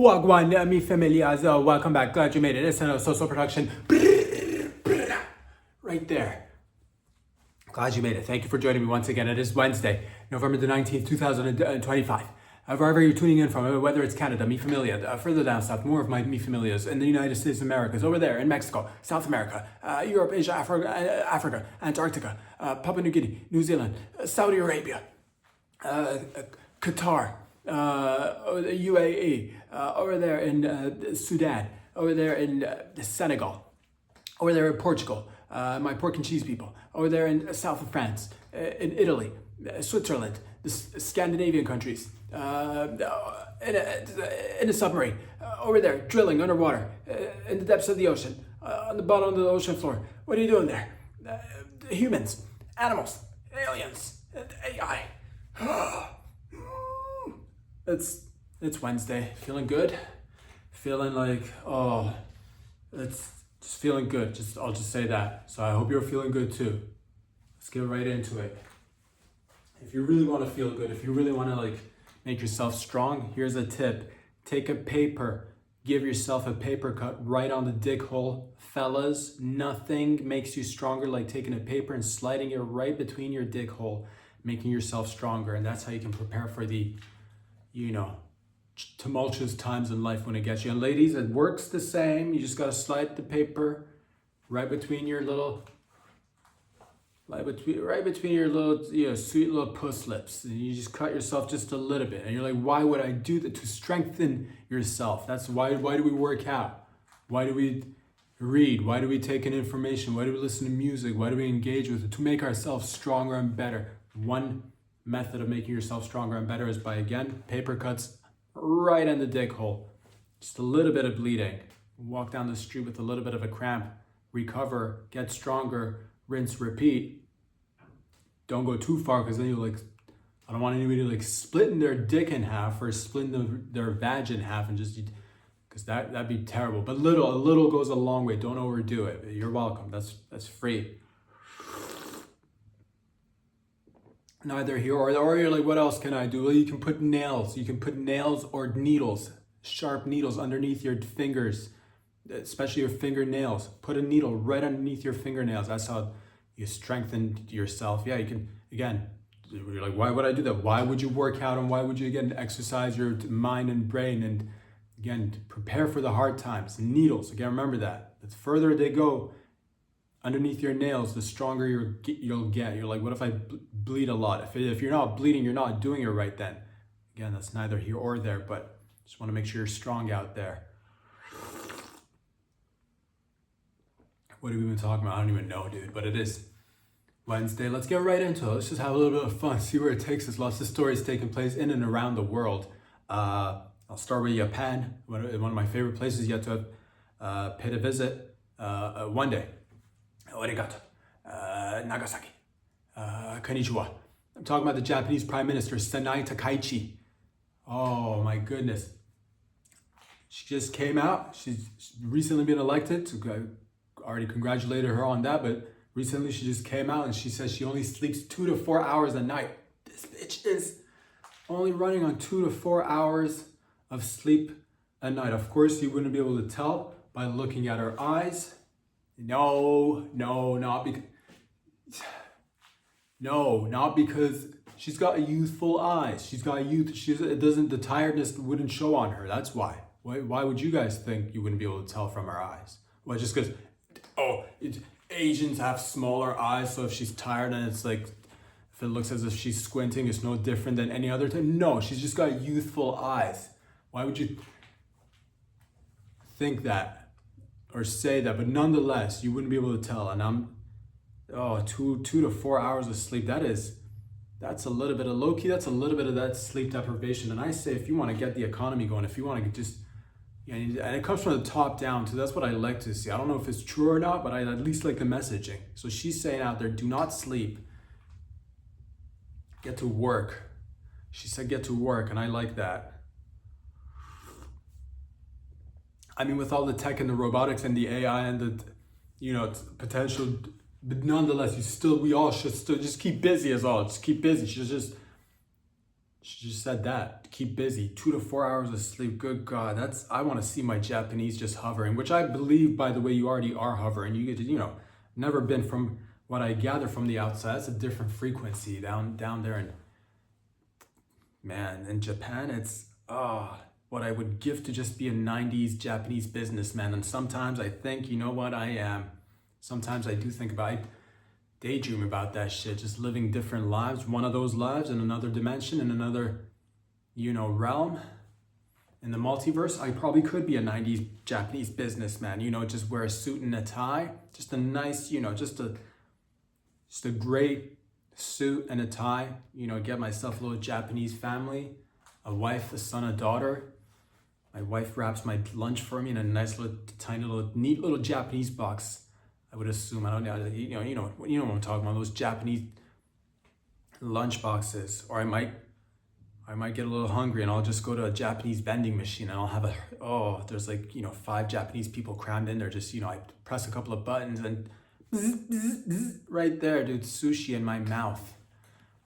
Wagwan, mi familias, welcome back. Glad you made it. It's a social production. Right there. Glad you made it. Thank you for joining me once again. It is Wednesday, November the 19th, 2025. Wherever you're tuning in from, whether it's Canada, mi familia, further down south, more of my mi familias in the United States of America, over there in Mexico, South America, Europe, Asia, Africa, Antarctica, Papua New Guinea, New Zealand, Saudi Arabia, Qatar, UAE, over there in Sudan, over there in Senegal, over there in Portugal, my pork and cheese people, over there in south of France, in Italy, Switzerland, the Scandinavian countries, in a submarine, over there, drilling underwater, in the depths of the ocean, on the bottom of the ocean floor. What are you doing there? Humans, animals, aliens, AI. It's Wednesday. Feeling good? Feeling like, it's just feeling good. I'll just say that. So I hope you're feeling good too. Let's get right into it. If you really want to feel good, if you really want to make yourself strong, here's a tip. Take a paper, give yourself a paper cut right on the dick hole. Fellas, nothing makes you stronger like taking a paper and sliding it right between your dick hole, making yourself stronger. And that's how you can prepare for the, tumultuous times in life when it gets you. And ladies, it works the same. You just got to slide the paper right between your little, right between your little, sweet little puss lips. And you just cut yourself just a little bit. And you're like, why would I do that? To strengthen yourself. That's why do we work out? Why do we read? Why do we take in information? Why do we listen to music? Why do we engage with it? To make ourselves stronger and better. One method of making yourself stronger and better is by, again, paper cuts right in the dick hole. Just a little bit of bleeding. Walk down the street with a little bit of a cramp. Recover, get stronger, rinse, repeat. Don't go too far because then I don't want anybody splitting their dick in half or splitting their vag in half and just, because that'd be terrible. But a little goes a long way. Don't overdo it. You're welcome. That's free. Neither here or you're like, what else can I do? Well, you can put nails. You can put nails or needles, sharp needles underneath your fingers, especially your fingernails. Put a needle right underneath your fingernails. That's how you strengthen yourself. Yeah, you can, again, you're like, why would I do that? Why would you work out and why would you, again, exercise your mind and brain and, again, to prepare for the hard times? Needles, again, remember that. The further they go underneath your nails, the stronger you'll get. You're like, what if I bleed a lot? If you're not bleeding, you're not doing it right then. Again, that's neither here or there, but just want to make sure you're strong out there. What have we been talking about? I don't even know, dude, but it is Wednesday. Let's get right into it. Let's just have a little bit of fun, see where it takes us. Lots of stories taking place in and around the world. I'll start with Japan, one of my favorite places yet to have paid a visit one day. Arigato, Nagasaki, konnichiwa. I'm talking about the Japanese Prime Minister, Sanai Takaichi. Oh my goodness. She just came out. She's recently been elected. So I already congratulated her on that, but recently she just came out and she says she only sleeps 2 to 4 hours a night. This bitch is only running on 2 to 4 hours of sleep a night. Of course, you wouldn't be able to tell by looking at her eyes. No, not because she's got youthful eyes. She's got youth. The tiredness wouldn't show on her. That's why. Why would you guys think you wouldn't be able to tell from her eyes? Well, just because, Asians have smaller eyes, so if she's tired and it's like, if it looks as if she's squinting, it's no different than any other time. No, she's just got youthful eyes. Why would you think that? Or say that, but nonetheless, you wouldn't be able to tell. And 2 to 4 hours of sleep, that's a little bit of low-key, that's a little bit of that sleep deprivation. And I say, if you want to get the economy going, if you want to just, and it comes from the top down too, that's what I like to see. I don't know if it's true or not, but I at least like the messaging. So she's saying out there, do not sleep, get to work. She said, get to work, and I like that. I mean, with all the tech and the robotics and the AI and the, potential, but nonetheless, we all should still just keep busy as all. Just keep busy. She just said that. Keep busy. 2 to 4 hours of sleep. Good God, I want to see my Japanese just hovering, which I believe, by the way, you already are hovering. You get to, never been, from what I gather from the outside, it's a different frequency down there. And man, in Japan, it's, what I would give to just be a 90s Japanese businessman. And sometimes I think, you know what, I am. Sometimes I do think about it. Daydream about that shit, just living different lives, one of those lives in another dimension, in another, realm, in the multiverse. I probably could be a 90s Japanese businessman, just wear a suit and a tie, just a nice, just a gray suit and a tie, get myself a little Japanese family, a wife, a son, a daughter. My wife wraps my lunch for me in a nice little, tiny little, neat little Japanese box. I would assume, I don't know, you know what I'm talking about, those Japanese lunch boxes. Or I might get a little hungry and I'll just go to a Japanese vending machine and I'll have there's 5 Japanese people crammed in there. Just, I press a couple of buttons and bzz, bzz, bzz, right there, dude, sushi in my mouth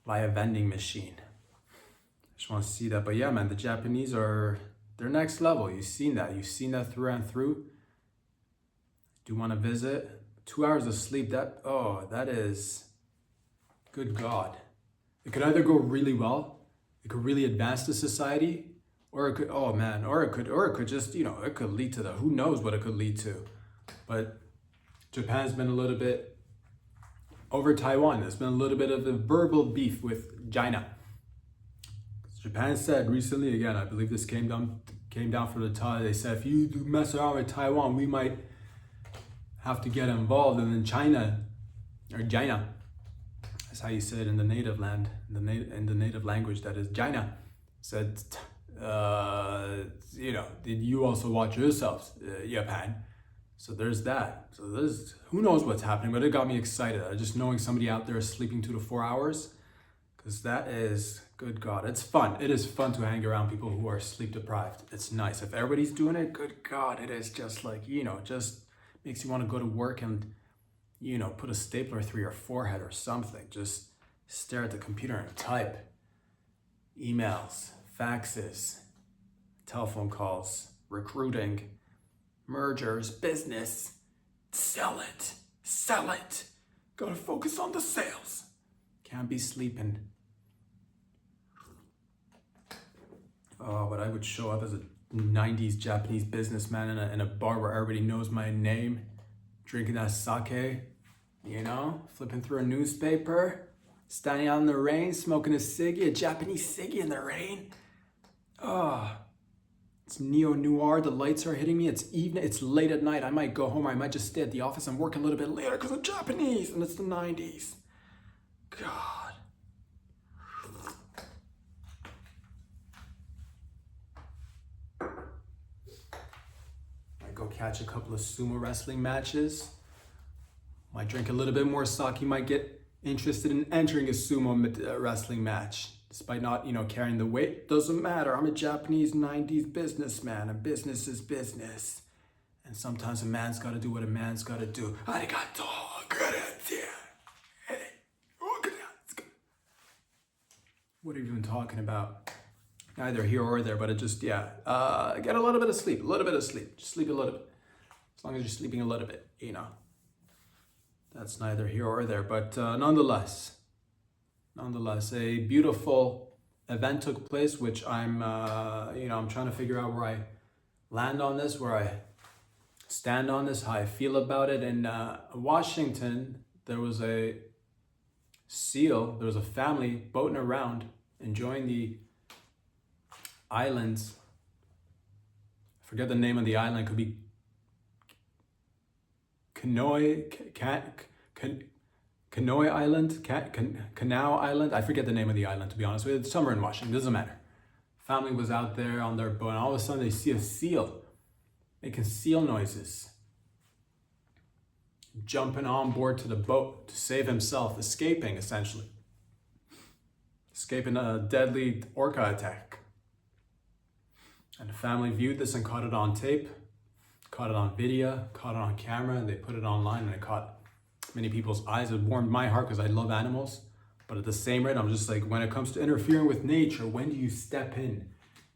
by a vending machine. I just want to see that. But yeah, man, the Japanese they're next level. You've seen that through and through. Do want to visit? 2 hours of sleep, that is, good God. It could either go really well, it could really advance the society, or it could, or it could just, it could lead to who knows what it could lead to. But Japan's been a little bit, over Taiwan, there's been a little bit of a verbal beef with China. Japan said recently, again, I believe this came down from the top, they said, if you mess around with Taiwan, we might have to get involved. And then China, that's how you say it in the native land, in the native language, that is China, said, did you also watch yourselves, Japan? So there's that. So who knows what's happening, but it got me excited. Just knowing somebody out there is sleeping 2 to 4 hours, because that is, good God, it's fun. It is fun to hang around people who are sleep deprived. It's nice. If everybody's doing it, good God, it is just like, just makes you want to go to work and, put a stapler through your forehead or something. Just stare at the computer and type. Emails, faxes, telephone calls, recruiting, mergers, business. Sell it. Gotta focus on the sales. Can't be sleeping. But I would show up as a 90s Japanese businessman in a bar where everybody knows my name, drinking that sake, flipping through a newspaper, standing out in the rain, smoking a Japanese ciggy in the rain. It's neo-noir, the lights are hitting me, it's evening, it's late at night, I might go home, or I might just stay at the office and work a little bit later because I'm Japanese and it's the 90s. God. Go catch a couple of sumo wrestling matches. Might drink a little bit more sake. Might get interested in entering a sumo wrestling match, despite not, carrying the weight. Doesn't matter. I'm a Japanese 90s businessman, and business is business. And sometimes a man's got to do what a man's got to do. Arigato. What are you even talking about? Neither here or there, but it just, get a little bit of sleep, just sleep a little bit. As long as you're sleeping a little bit, that's neither here or there, but nonetheless, a beautiful event took place, which I'm trying to figure out where I land on this, where I stand on this, how I feel about it. In Washington, there was a family boating around, enjoying the islands. I forget the name of the island. It could be Kanoi Island, Kanao Island. I forget the name of the island, to be honest with you. It's somewhere in Washington, doesn't matter. Family was out there on their boat, and all of a sudden they see a seal making seal noises, jumping on board to the boat to save himself, escaping essentially, escaping a deadly orca attack. And the family viewed this and caught it on tape, caught it on video, caught it on camera, and they put it online, and it caught many people's eyes. It warmed my heart because I love animals. But at the same rate, I'm just like, when it comes to interfering with nature, when do you step in?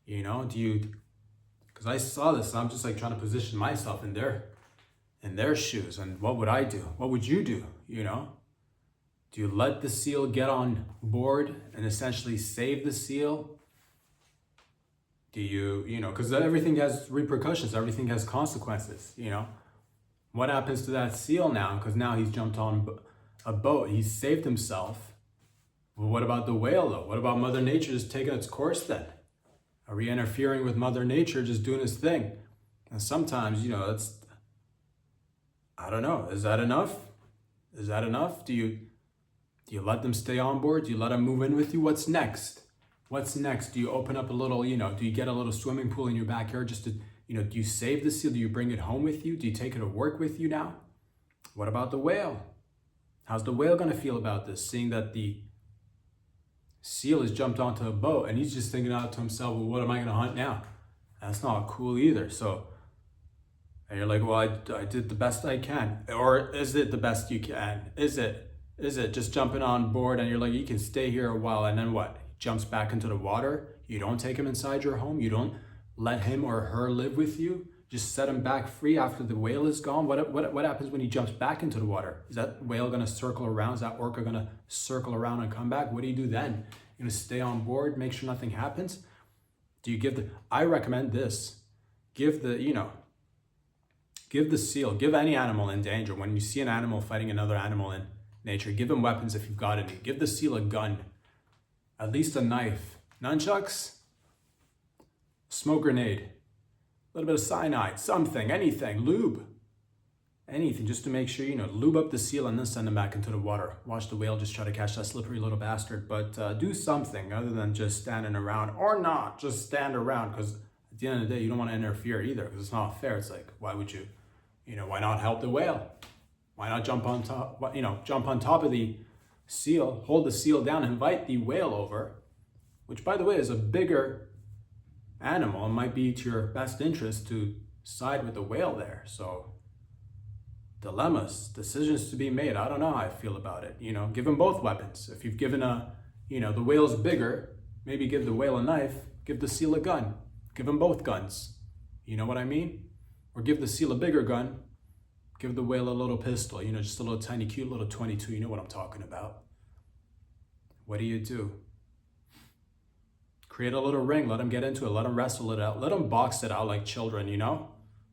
You know, because I saw this, and I'm just like trying to position myself in their shoes. And what would I do? What would you do? You know, do you let the seal get on board and essentially save the seal? Do you know, because everything has repercussions, everything has consequences, you know? What happens to that seal now? Because now he's jumped on a boat, he's saved himself. Well, what about the whale though? What about Mother Nature just taking its course then? Are we interfering with Mother Nature just doing its thing? And sometimes, you know, I don't know, is that enough? Is that enough? Do you let them stay on board? Do you let them move in with you? What's next? What's next? Do you open up a little, you know, do you get a little swimming pool in your backyard just to, you know, do you save the seal? Do you bring it home with you? Do you take it to work with you now? What about the whale? How's the whale going to feel about this? Seeing that the seal has jumped onto a boat and he's just thinking out to himself, well, what am I going to hunt now? That's not cool either. So, and you're like, well, I did the best I can. Or is it the best you can? Is it just jumping on board and you're like, you can stay here a while, and then what? Jumps back into the water. You don't take him inside your home. You don't let him or her live with you. Just set him back free after the whale is gone. What happens when he jumps back into the water? Is that whale going to circle around? Is that orca going to circle around and come back? What do you do then? You're going to stay on board, make sure nothing happens? Do you I recommend this. Give the seal, give any animal in danger. When you see an animal fighting another animal in nature, give him weapons if you've got any. Give the seal a gun. At least a knife, nunchucks, smoke grenade, a little bit of cyanide, something, anything, lube, anything, just to make sure, you know, lube up the seal and then send him back into the water. Watch the whale just try to catch that slippery little bastard, but do something other than just standing around, or not just stand around, because at the end of the day, you don't want to interfere either, because it's not fair. It's like, why would you, you know, why not help the whale? Why not jump on top, you know, jump on top of the seal, hold the seal down, invite the whale over, which by the way is a bigger animal. It might be to your best interest to side with the whale there. So dilemmas, decisions to be made. I don't know how I feel about it. You know, give them both weapons. If you've given the whale's bigger, maybe give the whale a knife, give the seal a gun. Give them both guns. You know what I mean? Or give the seal a bigger gun, give the whale a little pistol, you know, just a little tiny, cute little 22. You know what I'm talking about. What do? Create a little ring, let them get into it, let them wrestle it out, let them box it out like children, you know?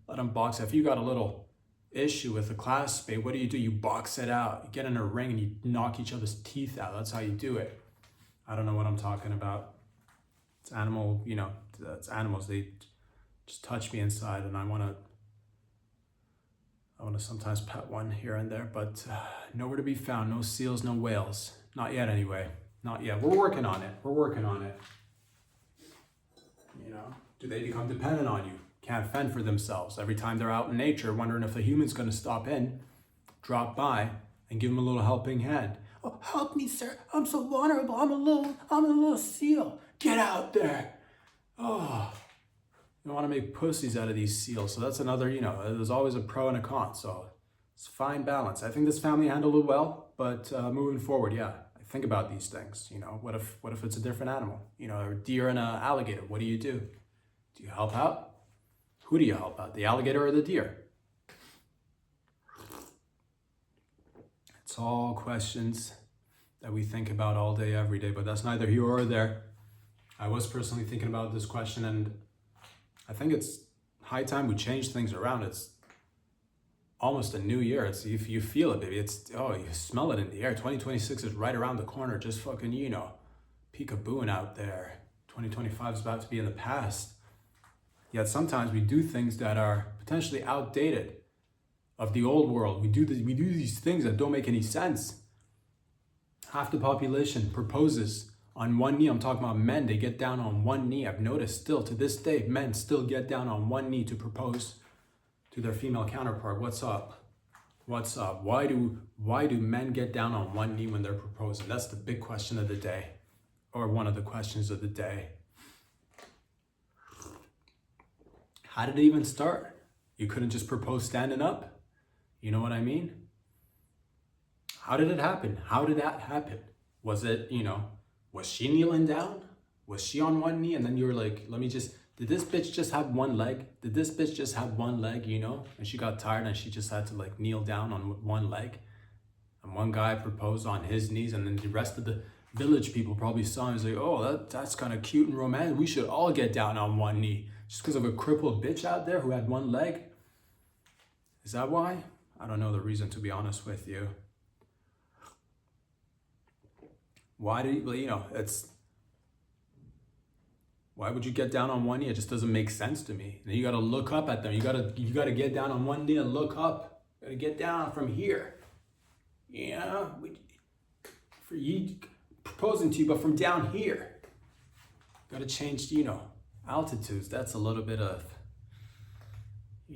Let them box it. If you got a little issue with a classmate, what do? You box it out. You get in a ring and you knock each other's teeth out. That's how you do it. I don't know what I'm talking about. It's animal, you know, it's animals. They just touch me inside, and I want to sometimes pet one here and there, but nowhere to be found. No seals, no whales. Not yet anyway. Not yet. We're working on it. You know, do they become dependent on you? Can't fend for themselves. Every time they're out in nature, wondering if a human's going to stop in, drop by, and give them a little helping hand. Oh, help me, sir. I'm so vulnerable. I'm a little seal. Get out there. Oh. You want to make pussies out of these seals. So that's another, you know, there's always a pro and a con. So it's fine balance. I think this family handled it well, but moving forward, yeah, I think about these things. You know, what if it's a different animal? You know, a deer and an alligator. What do you do? Do you help out? Who do you help out? The alligator or the deer? It's all questions that we think about all day, every day, but that's neither here or there. I was personally thinking about this question, and I think it's high time we change things around. It's almost a new year. It's, if you feel it, baby, you smell it in the air. 2026 is right around the corner. Just fucking, you know, peekabooing out there. 2025 is about to be in the past. Yet sometimes we do things that are potentially outdated, of the old world. We do these things that don't make any sense. Half the population proposes on one knee. I'm talking about men. They get down on one knee. I've noticed still to this day, men still get down on one knee to propose to their female counterpart. What's up? What's up? Why do men get down on one knee when they're proposing? That's the big question of the day, or one of the questions of the day. How did it even start? You couldn't just propose standing up? You know what I mean? How did it happen? How did that happen? Was it, was she kneeling down? Was she on one knee? And then you were like, did this bitch just have one leg? Did this bitch just have one leg, And she got tired and she just had to like kneel down on one leg. And one guy proposed on his knees, and then the rest of the village people probably saw him and was like, oh, that's kind of cute and romantic. We should all get down on one knee. Just because of a crippled bitch out there who had one leg? Is that why? I don't know the reason, to be honest with you. Why do you, why would you get down on one knee? It just doesn't make sense to me. And you got to look up at them. You got to get down on one knee and look up. You got to get down from here. For you proposing to you, but from down here. Got to change, altitudes. That's a little bit of, do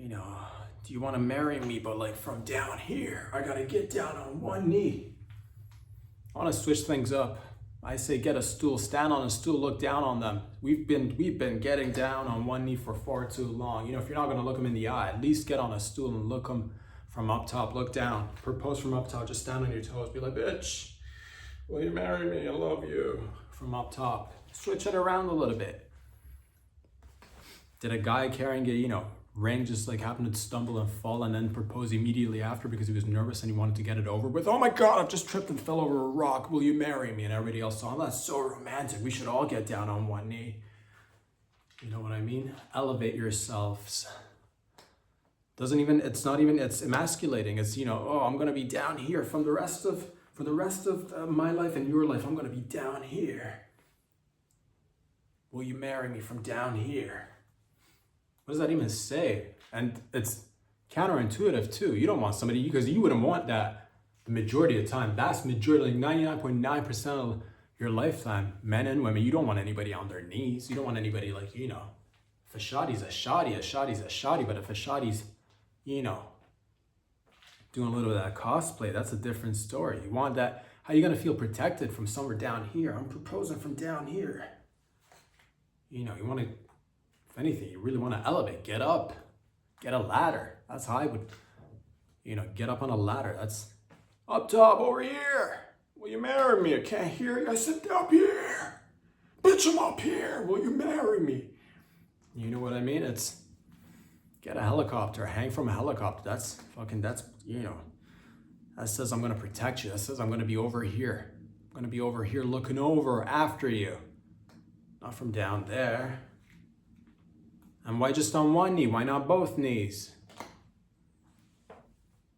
you want to marry me? But like from down here, I got to get down on one knee. I want to switch things up. I say get a stool, stand on a stool, look down on them. We've been getting down on one knee for far too long. If you're not going to look them in the eye, at least get on a stool and look them from up top, look down. Propose from up top, just stand on your toes. Be like, bitch, will you marry me? I love you. From up top. Switch it around a little bit. Did a guy carrying a, ring just like happened to stumble and fall and then propose immediately after because he was nervous and he wanted to get it over with? Oh my God, I've just tripped and fell over a rock. Will you marry me? And everybody else saw him. That's so romantic. We should all get down on one knee. You know what I mean? Elevate yourselves. It's emasculating. It's, I'm going to be down here for the rest of my life and your life. I'm going to be down here. Will you marry me from down here? What does that even say? And it's counterintuitive too. You don't want somebody, because you wouldn't want that the majority of the time. Vast majority, like 99.9% of your lifetime, men and women, you don't want anybody on their knees. You don't want anybody like, if a shoddy's a shoddy, but if a shoddy's, doing a little bit of that cosplay, that's a different story. You want that, how are you going to feel protected from somewhere down here? I'm proposing from down here. You want to, if anything, you really want to elevate, get up, get a ladder. That's how I would, get up on a ladder. That's up top, over here. Will you marry me? I can't hear you. I said up here. Bitch, I'm up here. Will you marry me? You know what I mean? It's get a helicopter, hang from a helicopter. That says I'm going to protect you. That says I'm going to be over here. I'm going to be over here looking over after you. Not from down there. And why just on one knee? Why not both knees?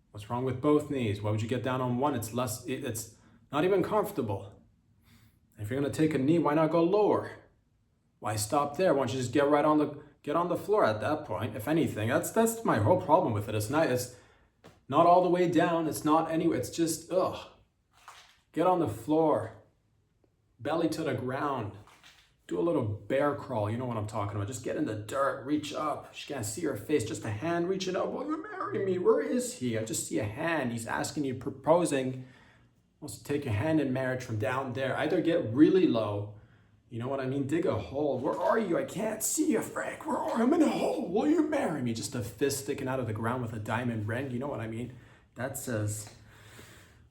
What's wrong with both knees? Why would you get down on one? It's not even comfortable. If you're gonna take a knee, why not go lower? Why stop there? Why don't you just get on the floor at that point? If anything, that's my whole problem with it. It's not all the way down. It's not anyway. It's just get on the floor, belly to the ground. Do a little bear crawl, you know what I'm talking about. Just get in the dirt, reach up. She can't see her face, just a hand reaching up. Will you marry me? Where is he? I just see a hand. He's asking you, proposing. Wants to take your hand in marriage from down there. Either get really low, you know what I mean? Dig a hole. Where are you? I can't see you, Frank. Where are you? I'm in a hole. Will you marry me? Just a fist sticking out of the ground with a diamond ring. You know what I mean? That says,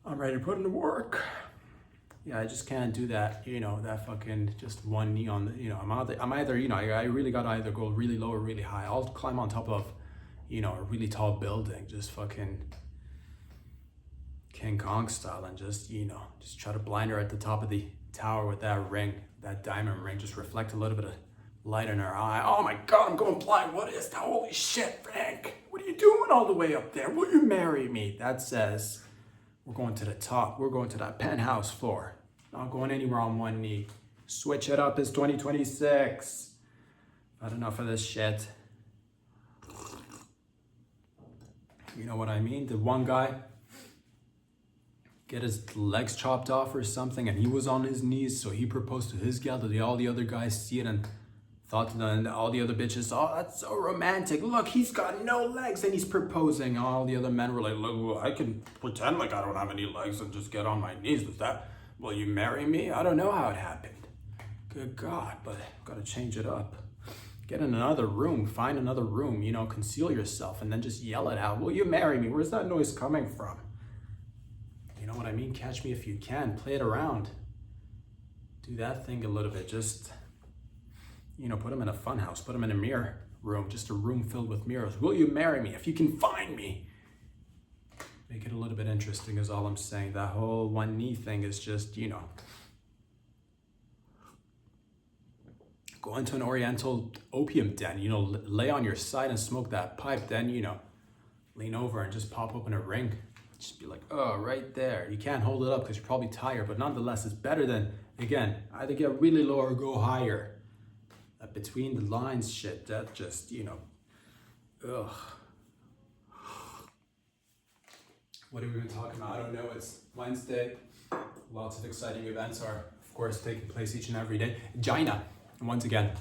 I'm ready to put in the work. Yeah, I just can't do that, that fucking just one knee on the, I'm either, I really got to either go really low or really high. I'll climb on top of, a really tall building, just fucking King Kong style, and just try to blind her at the top of the tower with that ring, that diamond ring, just reflect a little bit of light in her eye. Oh my God, I'm going blind. What is that? Holy shit, Frank. What are you doing all the way up there? Will you marry me? That says, we're going to the top. We're going to that penthouse floor. Not going anywhere on one knee. Switch it up. It's 2026. I've had enough of this shit. You know what I mean? The one guy get his legs chopped off or something, and he was on his knees, so he proposed to his gal. Did all the other guys see it and thought to them, and all the other bitches, oh, that's so romantic. Look, he's got no legs and he's proposing. All the other men were like, look, I can pretend like I don't have any legs and just get on my knees with that. Will you marry me? I don't know how it happened. Good God, but I've got to change it up. Get in another room, find another room, conceal yourself, and then just yell it out. Will you marry me? Where's that noise coming from? You know what I mean? Catch me if you can. Play it around. do that thing a little bit. Just, you know, put them in a fun house, put them in a mirror room, just a room filled with mirrors. Will you marry me if you can find me? Make it a little bit interesting is all I'm saying. That whole one knee thing is just, you know, go into an oriental opium den, you know, lay on your side and smoke that pipe, then, you know, lean over and just pop open a ring. Just be like, oh, right there. You can't hold it up because you're probably tired, but nonetheless, it's better than, again, either get really low or go higher. That between the lines shit, that just, you know, ugh. What have we been talking about? I don't know. It's Wednesday. Lots of exciting events are, of course, taking place each and every day. China, and once again,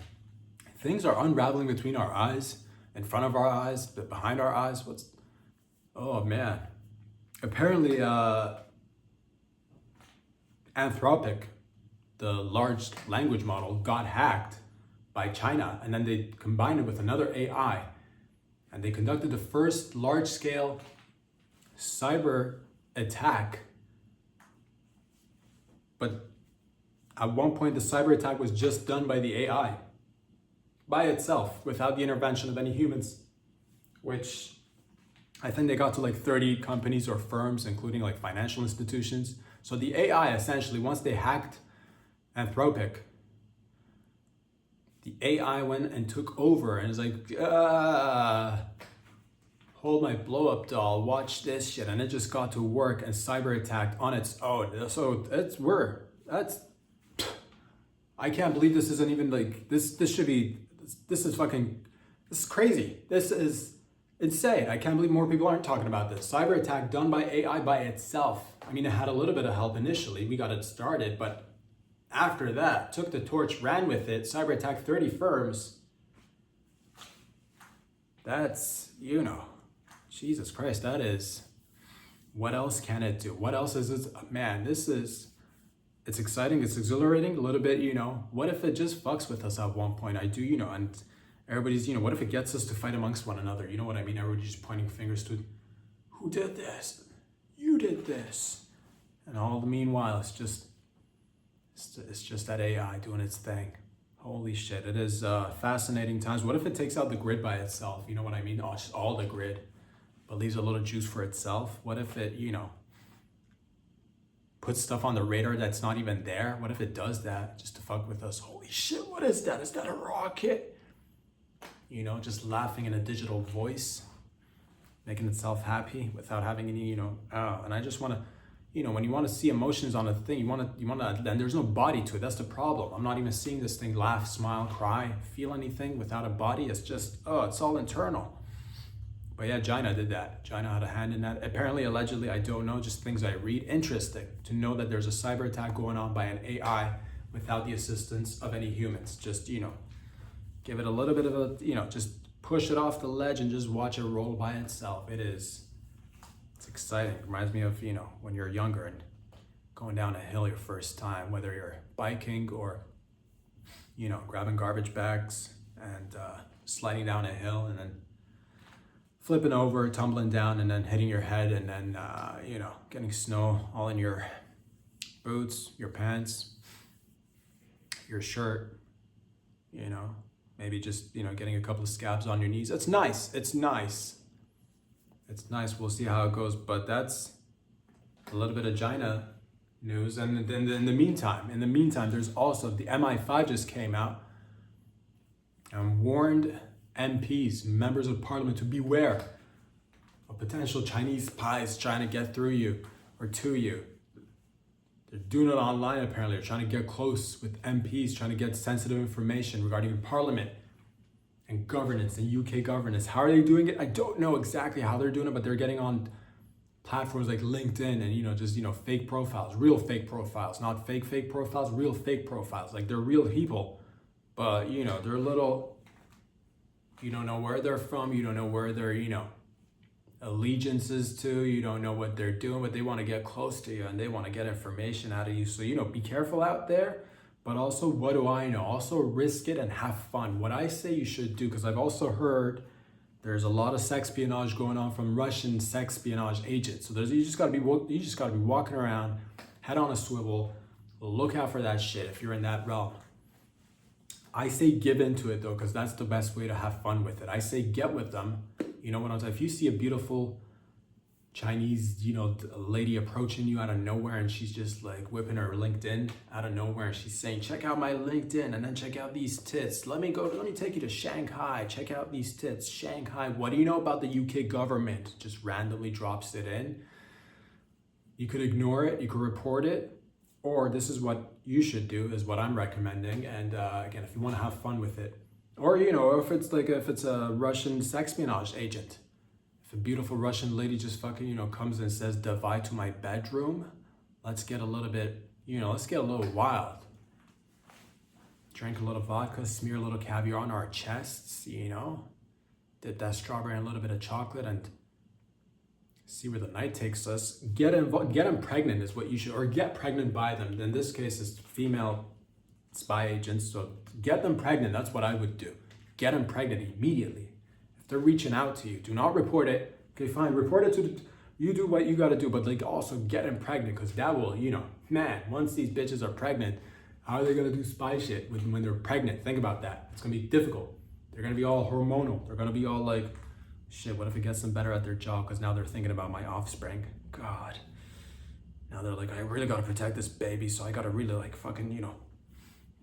things are unraveling between our eyes, in front of our eyes, but behind our eyes. Oh man. Apparently, Anthropic, the large language model, got hacked by China, and then they combined it with another AI, and they conducted the first large-scale cyber attack. But at one point, the cyber attack was just done by the AI, by itself, without the intervention of any humans, which I think they got to like 30 companies or firms, including like financial institutions. So the AI essentially, once they hacked Anthropic, the AI went and took over and is like, hold my blow up doll, watch this shit. And it just got to work and cyber attacked on its own. So I can't believe this isn't even like, this is crazy. This is insane. I can't believe more people aren't talking about this. Cyber attack done by AI by itself. I mean, it had a little bit of help initially. We got it started, but after that, took the torch, ran with it, cyber attacked 30 firms. That's, you know, Jesus Christ, that is, what else can it do? What else is this? Man, it's exciting, it's exhilarating a little bit, you know. What if it just fucks with us at one point? I do, you know, and everybody's, you know, what if it gets us to fight amongst one another? You know what I mean? Everybody's just pointing fingers to, who did this? You did this. And all the meanwhile, it's just that AI doing its thing. Holy shit, it is fascinating times. What if it takes out the grid by itself? You know what I mean? Oh, just all the grid, but leaves a little juice for itself. What if it, you know, puts stuff on the radar that's not even there? What if it does that just to fuck with us? Holy shit, what is that? Is that a rocket? You know, just laughing in a digital voice, making itself happy without having any, you know, and I just want to, you know, when you want to see emotions on a thing, you want to, and there's no body to it. That's the problem. I'm not even seeing this thing laugh, smile, cry, feel anything without a body. It's just, it's all internal. But yeah, China did that. China had a hand in that. Apparently, allegedly, I don't know, just things I read. Interesting to know that there's a cyber attack going on by an AI without the assistance of any humans. Just, you know, give it a little bit of a, you know, just push it off the ledge and just watch it roll by itself. It's exciting. It reminds me of, you know, when you're younger and going down a hill your first time, whether you're biking or, you know, grabbing garbage bags and sliding down a hill and then flipping over, tumbling down and then hitting your head and then, you know, getting snow all in your boots, your pants, your shirt, you know, maybe just, you know, getting a couple of scabs on your knees. It's nice. It's nice. It's nice. We'll see how it goes. But that's a little bit of China news. And then in the meantime, there's also the MI5 just came out and warned MPs, members of parliament, to beware of potential Chinese spies trying to get through you or to you. They're doing it online apparently. They're trying to get close with MPs, trying to get sensitive information regarding parliament and governance and UK governance. How are they doing it? I don't know exactly how they're doing it, but they're getting on platforms like LinkedIn and, you know, just, you know, fake profiles, real fake profiles, not fake profiles, real fake profiles. Like they're real people, but, you know, they're a little, you don't know where they're from. You don't know where their, you know, allegiances to. You don't know what they're doing, but they want to get close to you and they want to get information out of you. So, you know, be careful out there. But also, what do I know? Also risk it and have fun. What I say you should do, because I've also heard there's a lot of sexpionage going on from Russian sexpionage agents. So you just got to be walking around, head on a swivel, look out for that shit if you're in that realm. I say give into it though, because that's the best way to have fun with it. I say get with them. You know what I'm saying? If you see a beautiful Chinese, lady approaching you out of nowhere and she's just like whipping her LinkedIn out of nowhere and she's saying, check out my LinkedIn and then check out these tits. Let me take you to Shanghai. Check out these tits. Shanghai. What do you know about the UK government? Just randomly drops it in. You could ignore it. You could report it. Or this is what you should do, is what I'm recommending. And again, if you want to have fun with it, or if it's a Russian sexpionage agent, if a beautiful Russian lady just fucking comes and says, "Divide to my bedroom," let's get a little bit, let's get a little wild. Drink a little vodka, smear a little caviar on our chests, dip that strawberry and a little bit of chocolate, and see where the night takes us. Get them pregnant is what you should, or get pregnant by them. In this case, it's female spy agents, so get them pregnant. That's what I would do. Get them pregnant immediately. If they're reaching out to you, do not report it. Okay, fine, report it to you do what you got to do, but also get them pregnant, because that will, man, once these bitches are pregnant, how are they going to do spy shit when they're pregnant? Think about that. It's going to be difficult. They're going to be all hormonal. They're going to be all like, shit, what if it gets them better at their job? Because now they're thinking about my offspring. God. Now they're like, I really got to protect this baby, so I got to really fucking,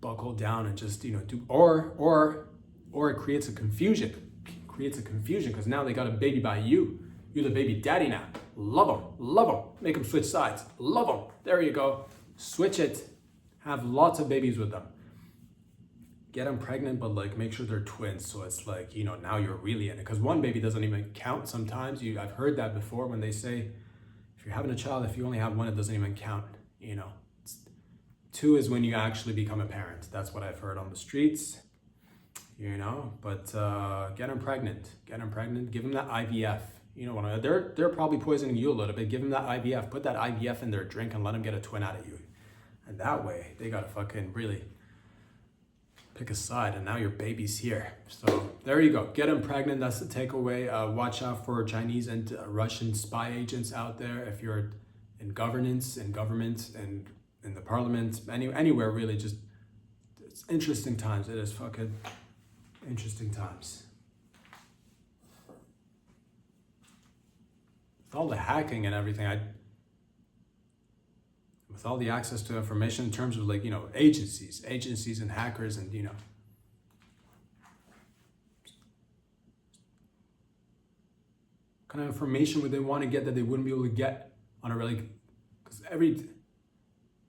buckle down and just, do, or it creates a confusion. Because now they got a baby by you. You're the baby daddy now. Love them. Make them switch sides. Love them. There you go. Switch it. Have lots of babies with them. Get them pregnant, but make sure they're twins. So it's now you're really in it. Because one baby doesn't even count sometimes. I've heard that before when they say, if you're having a child, if you only have one, it doesn't even count. Two is when you actually become a parent. That's what I've heard on the streets. But get them pregnant. Give them that IVF. They're probably poisoning you a little bit. Give them that IVF. Put that IVF in their drink and let them get a twin out of you. And that way, they gotta fucking really pick a side, and now your baby's here. So there you go. Get them pregnant. That's the takeaway. Watch out for Chinese and Russian spy agents out there. If you're in governance, in government, and in the parliament, anywhere really, just it's interesting times. It is fucking interesting times. With all the hacking and everything, with all the access to information in terms of agencies and hackers and kind of information would they want to get that they wouldn't be able to get on a because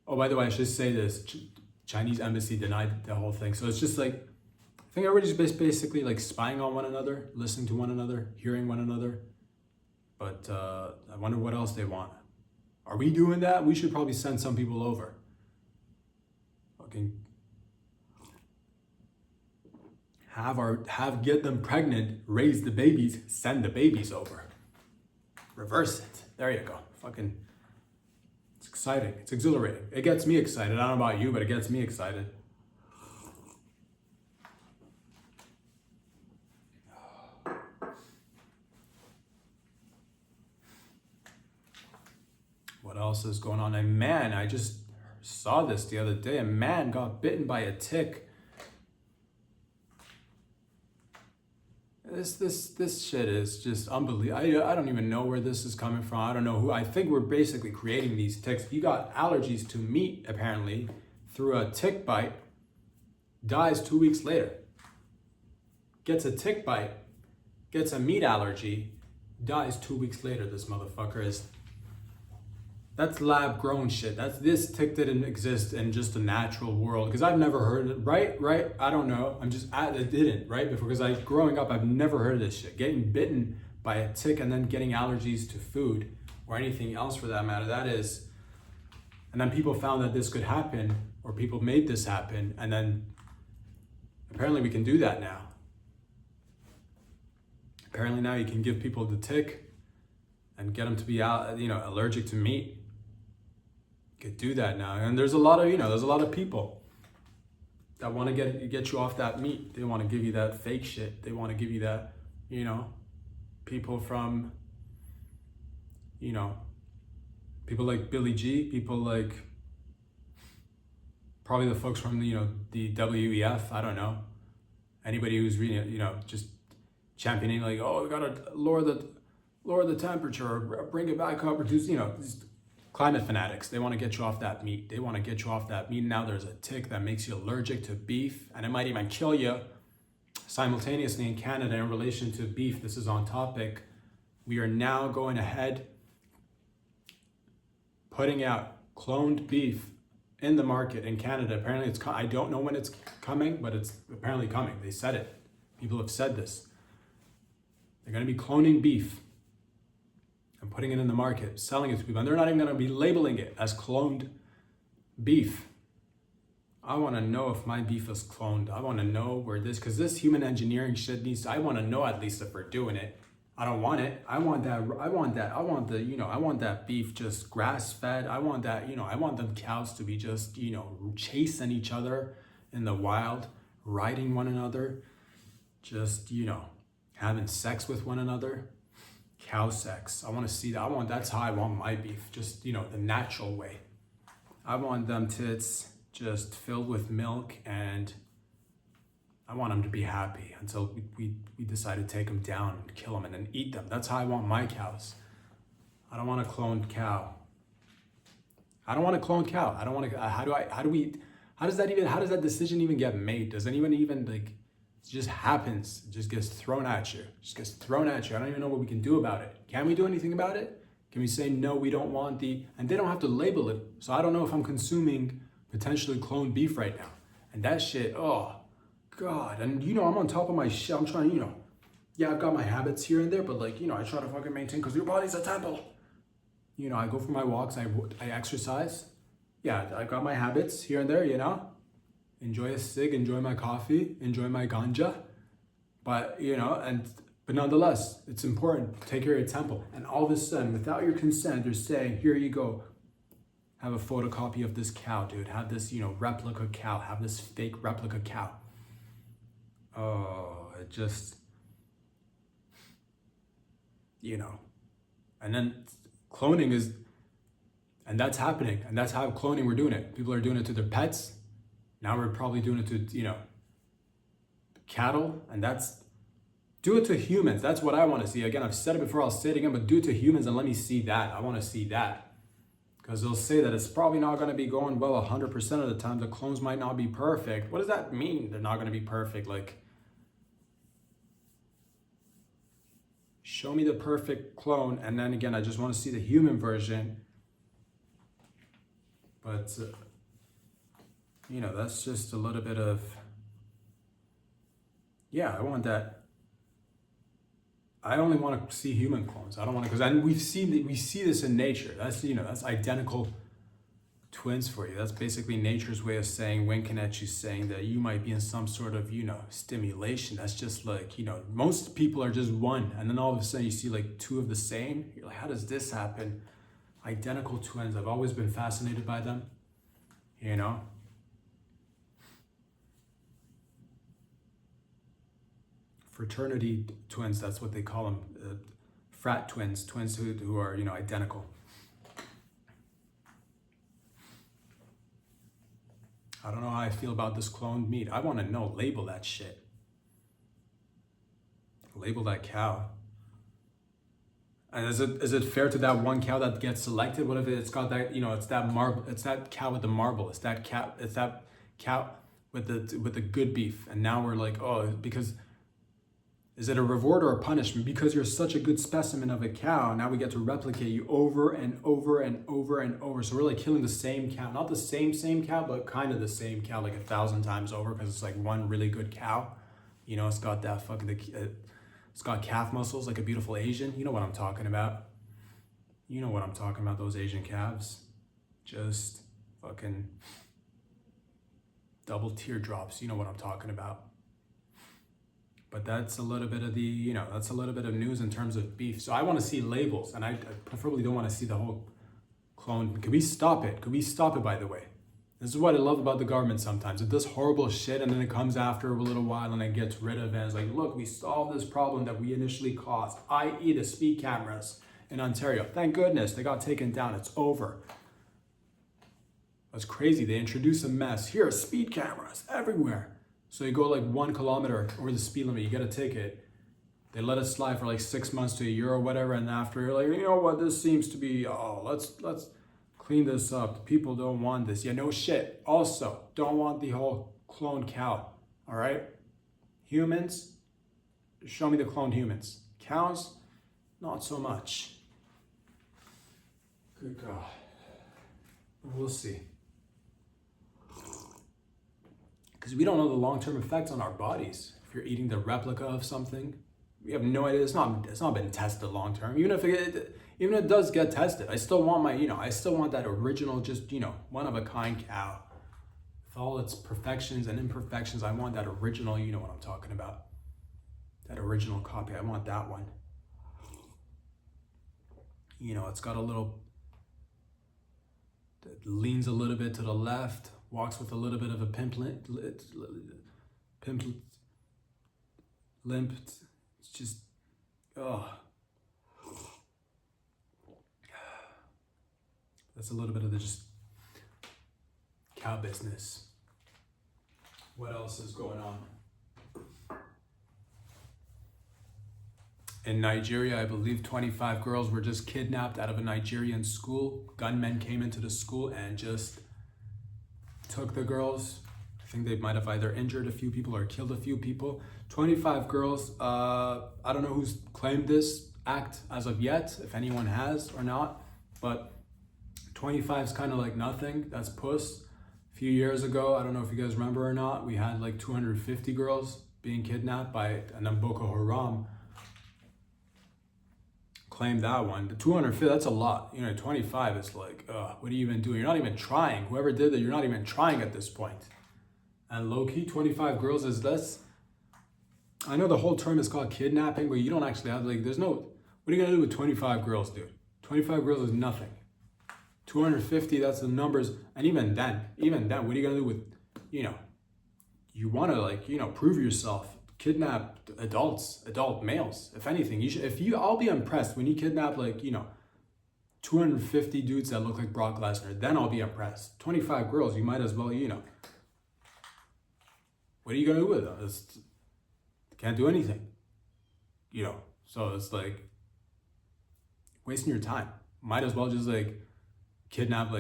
oh, by the way, I should say this, Chinese embassy denied the whole thing. So it's just I think everybody's basically spying on one another, listening to one another, hearing one another. But I wonder what else they want. Are we doing that? We should probably send some people over. Fucking get them pregnant, raise the babies, send the babies over. Reverse it. There you go. Fucking, it's exciting. It's exhilarating. It gets me excited. I don't know about you, but it gets me excited. What else is going on? A man, I just saw this the other day. A man got bitten by a tick. This shit is just unbelievable. I don't even know where this is coming from. I don't know who. I think we're basically creating these ticks. He got allergies to meat, apparently, through a tick bite. Dies 2 weeks later. Gets a tick bite. Gets a meat allergy. Dies 2 weeks later. This motherfucker is... That's lab grown shit. This tick didn't exist in just the natural world, because I've never heard of it. Right? I don't know. It didn't, right? Because growing up, I've never heard of this shit. Getting bitten by a tick and then getting allergies to food or anything else for that matter. And then people found that this could happen, or people made this happen, and then apparently we can do that now. Apparently now you can give people the tick and get them to be allergic to meat. Could do that now, and there's a lot of people that want to get you off that meat. They want to give you that fake shit. They want to give you that, people from, people like Billy G, people like probably the folks from the WEF. I don't know. Anybody who's reading, just championing like, oh, we gotta lower the temperature, or bring it back up, reduce, these climate fanatics. They want to get you off that meat. They want to get you off that meat. Now there's a tick that makes you allergic to beef, and it might even kill you. Simultaneously in Canada, in relation to beef, this is on topic. We are now going ahead, putting out cloned beef in the market in Canada. Apparently I don't know when it's coming, but it's apparently coming. They said it. People have said this. They're going to be cloning beef and putting it in the market, selling it to people. And they're not even going to be labeling it as cloned beef. I want to know if my beef is cloned. I want to know where because this human engineering shit I want to know at least if we're doing it. I don't want it. I want that beef just grass fed. I want that, I want them cows to be just, chasing each other in the wild, riding one another, just, having sex with one another. Cow sex. I want to see that. That's how I want my beef, just, the natural way. I want them tits just filled with milk, and I want them to be happy until we decide to take them down and kill them and then eat them. That's how I want my cows. I don't want a cloned cow. I don't want a cloned cow. I don't want to, how does that decision even get made? Does anyone even it just happens. It just gets thrown at you. I don't even know what we can do about it. Can we do anything about it? Can we say, no, we don't want and they don't have to label it. So I don't know if I'm consuming potentially cloned beef right now. And that shit, oh, God. And, I'm on top of my shit. I'm trying, I've got my habits here and there, but I try to fucking maintain, because your body's a temple. I go for my walks, I exercise. Yeah, I got my habits here and there, enjoy a cig, enjoy my coffee, enjoy my ganja. But, but nonetheless, it's important to take care of your temple. And all of a sudden, without your consent, they're saying, here you go. Have a photocopy of this cow, dude. Have this, replica cow. Have this fake replica cow. Oh, it just, and then cloning and that's happening. And that's how cloning we're doing it. People are doing it to their pets. Now we're probably doing it to, cattle. And do it to humans. That's what I want to see. Again, I've said it before, I'll say it again, but do it to humans and let me see that. I want to see that. Because they'll say that it's probably not going to be going well 100% of the time. The clones might not be perfect. What does that mean? They're not going to be perfect. Show me the perfect clone. And then again, I just want to see the human version. But, that's just a little bit of, I want that. I only want to see human clones. I don't want to, because we see this in nature. That's that's identical twins for you. That's basically nature's way of saying, winking at you, saying that you might be in some sort of stimulation. That's just most people are just one, and then all of a sudden you see two of the same. You're like, how does this happen? Identical twins. I've always been fascinated by them. Fraternity twins, that's what they call them. Frat twins who are, identical. I don't know how I feel about this cloned meat. I want to know, label that shit. Label that cow. And is it fair to that one cow that gets selected? What if it's got that, it's that cow with the marble. It's that cow with the good beef. And now we're like, oh, because is it a reward or a punishment? Because you're such a good specimen of a cow, now we get to replicate you over and over and over and over. So we're killing the same cow, not the same cow, but kind of the same cow 1,000 times over, because it's one really good cow. It's got that it's got calf muscles like a beautiful Asian. You know what I'm talking about. Those Asian calves. Just fucking double teardrops. You know what I'm talking about. But that's a little bit of that's a little bit of news in terms of beef. So I want to see labels, and I preferably don't want to see the whole clone. Could we stop it? By the way? This is what I love about the government sometimes. It does horrible shit, and then it comes after a little while and it gets rid of it. And it's look, we solved this problem that we initially caused, i.e. the speed cameras in Ontario. Thank goodness they got taken down. It's over. That's crazy. They introduce a mess. Here are speed cameras everywhere. So you go like 1 kilometer over the speed limit, you get a ticket. They let it slide for like 6 months to a year or whatever, and after you're like, you know what, this seems to be, let's clean this up. People don't want this. Yeah, no shit. Also, don't want the whole cloned cow. All right? Humans, show me the cloned humans. Cows, not so much. Good God. We'll see. Because we don't know the long-term effects on our bodies. If you're eating the replica of something, we have no idea. It's not been tested long-term. Even if it does get tested, I still want I still want that original, just, one of a kind cow. With all its perfections and imperfections, I want that original, you know what I'm talking about. That original copy, I want that one. It's got a little, it leans a little bit to the left, walks with a little bit of a limp. It's just, that's a little bit of the just cow business. What else is going on? In Nigeria, I believe 25 girls were just kidnapped out of a Nigerian school. Gunmen came into the school and just took the girls. I think they might have either injured a few people or killed a few people. 25 girls. I don't know who's claimed this act as of yet, if anyone has or not, but 25 is kind of like nothing. That's puss. A few years ago, I don't know if you guys remember or not, we had like 250 girls being kidnapped by, and then Boko Haram claimed that one. The 250, that's a lot. 25 is like, what are you even doing? You're not even trying. Whoever did that, you're not even trying at this point. And low-key, 25 girls is less. I know the whole term is called kidnapping, but you don't actually have, what are you gonna do with 25 girls, dude? 25 girls is nothing. 250, that's the numbers. And even then, what are you gonna do with, you wanna prove yourself. Kidnap adult males. If anything, I'll be impressed when you kidnap 250 dudes that look like Brock Lesnar. Then I'll be impressed. 25 girls, you might as well, what are you gonna do with them? Can't do anything. So it's like wasting your time. Might as well just kidnap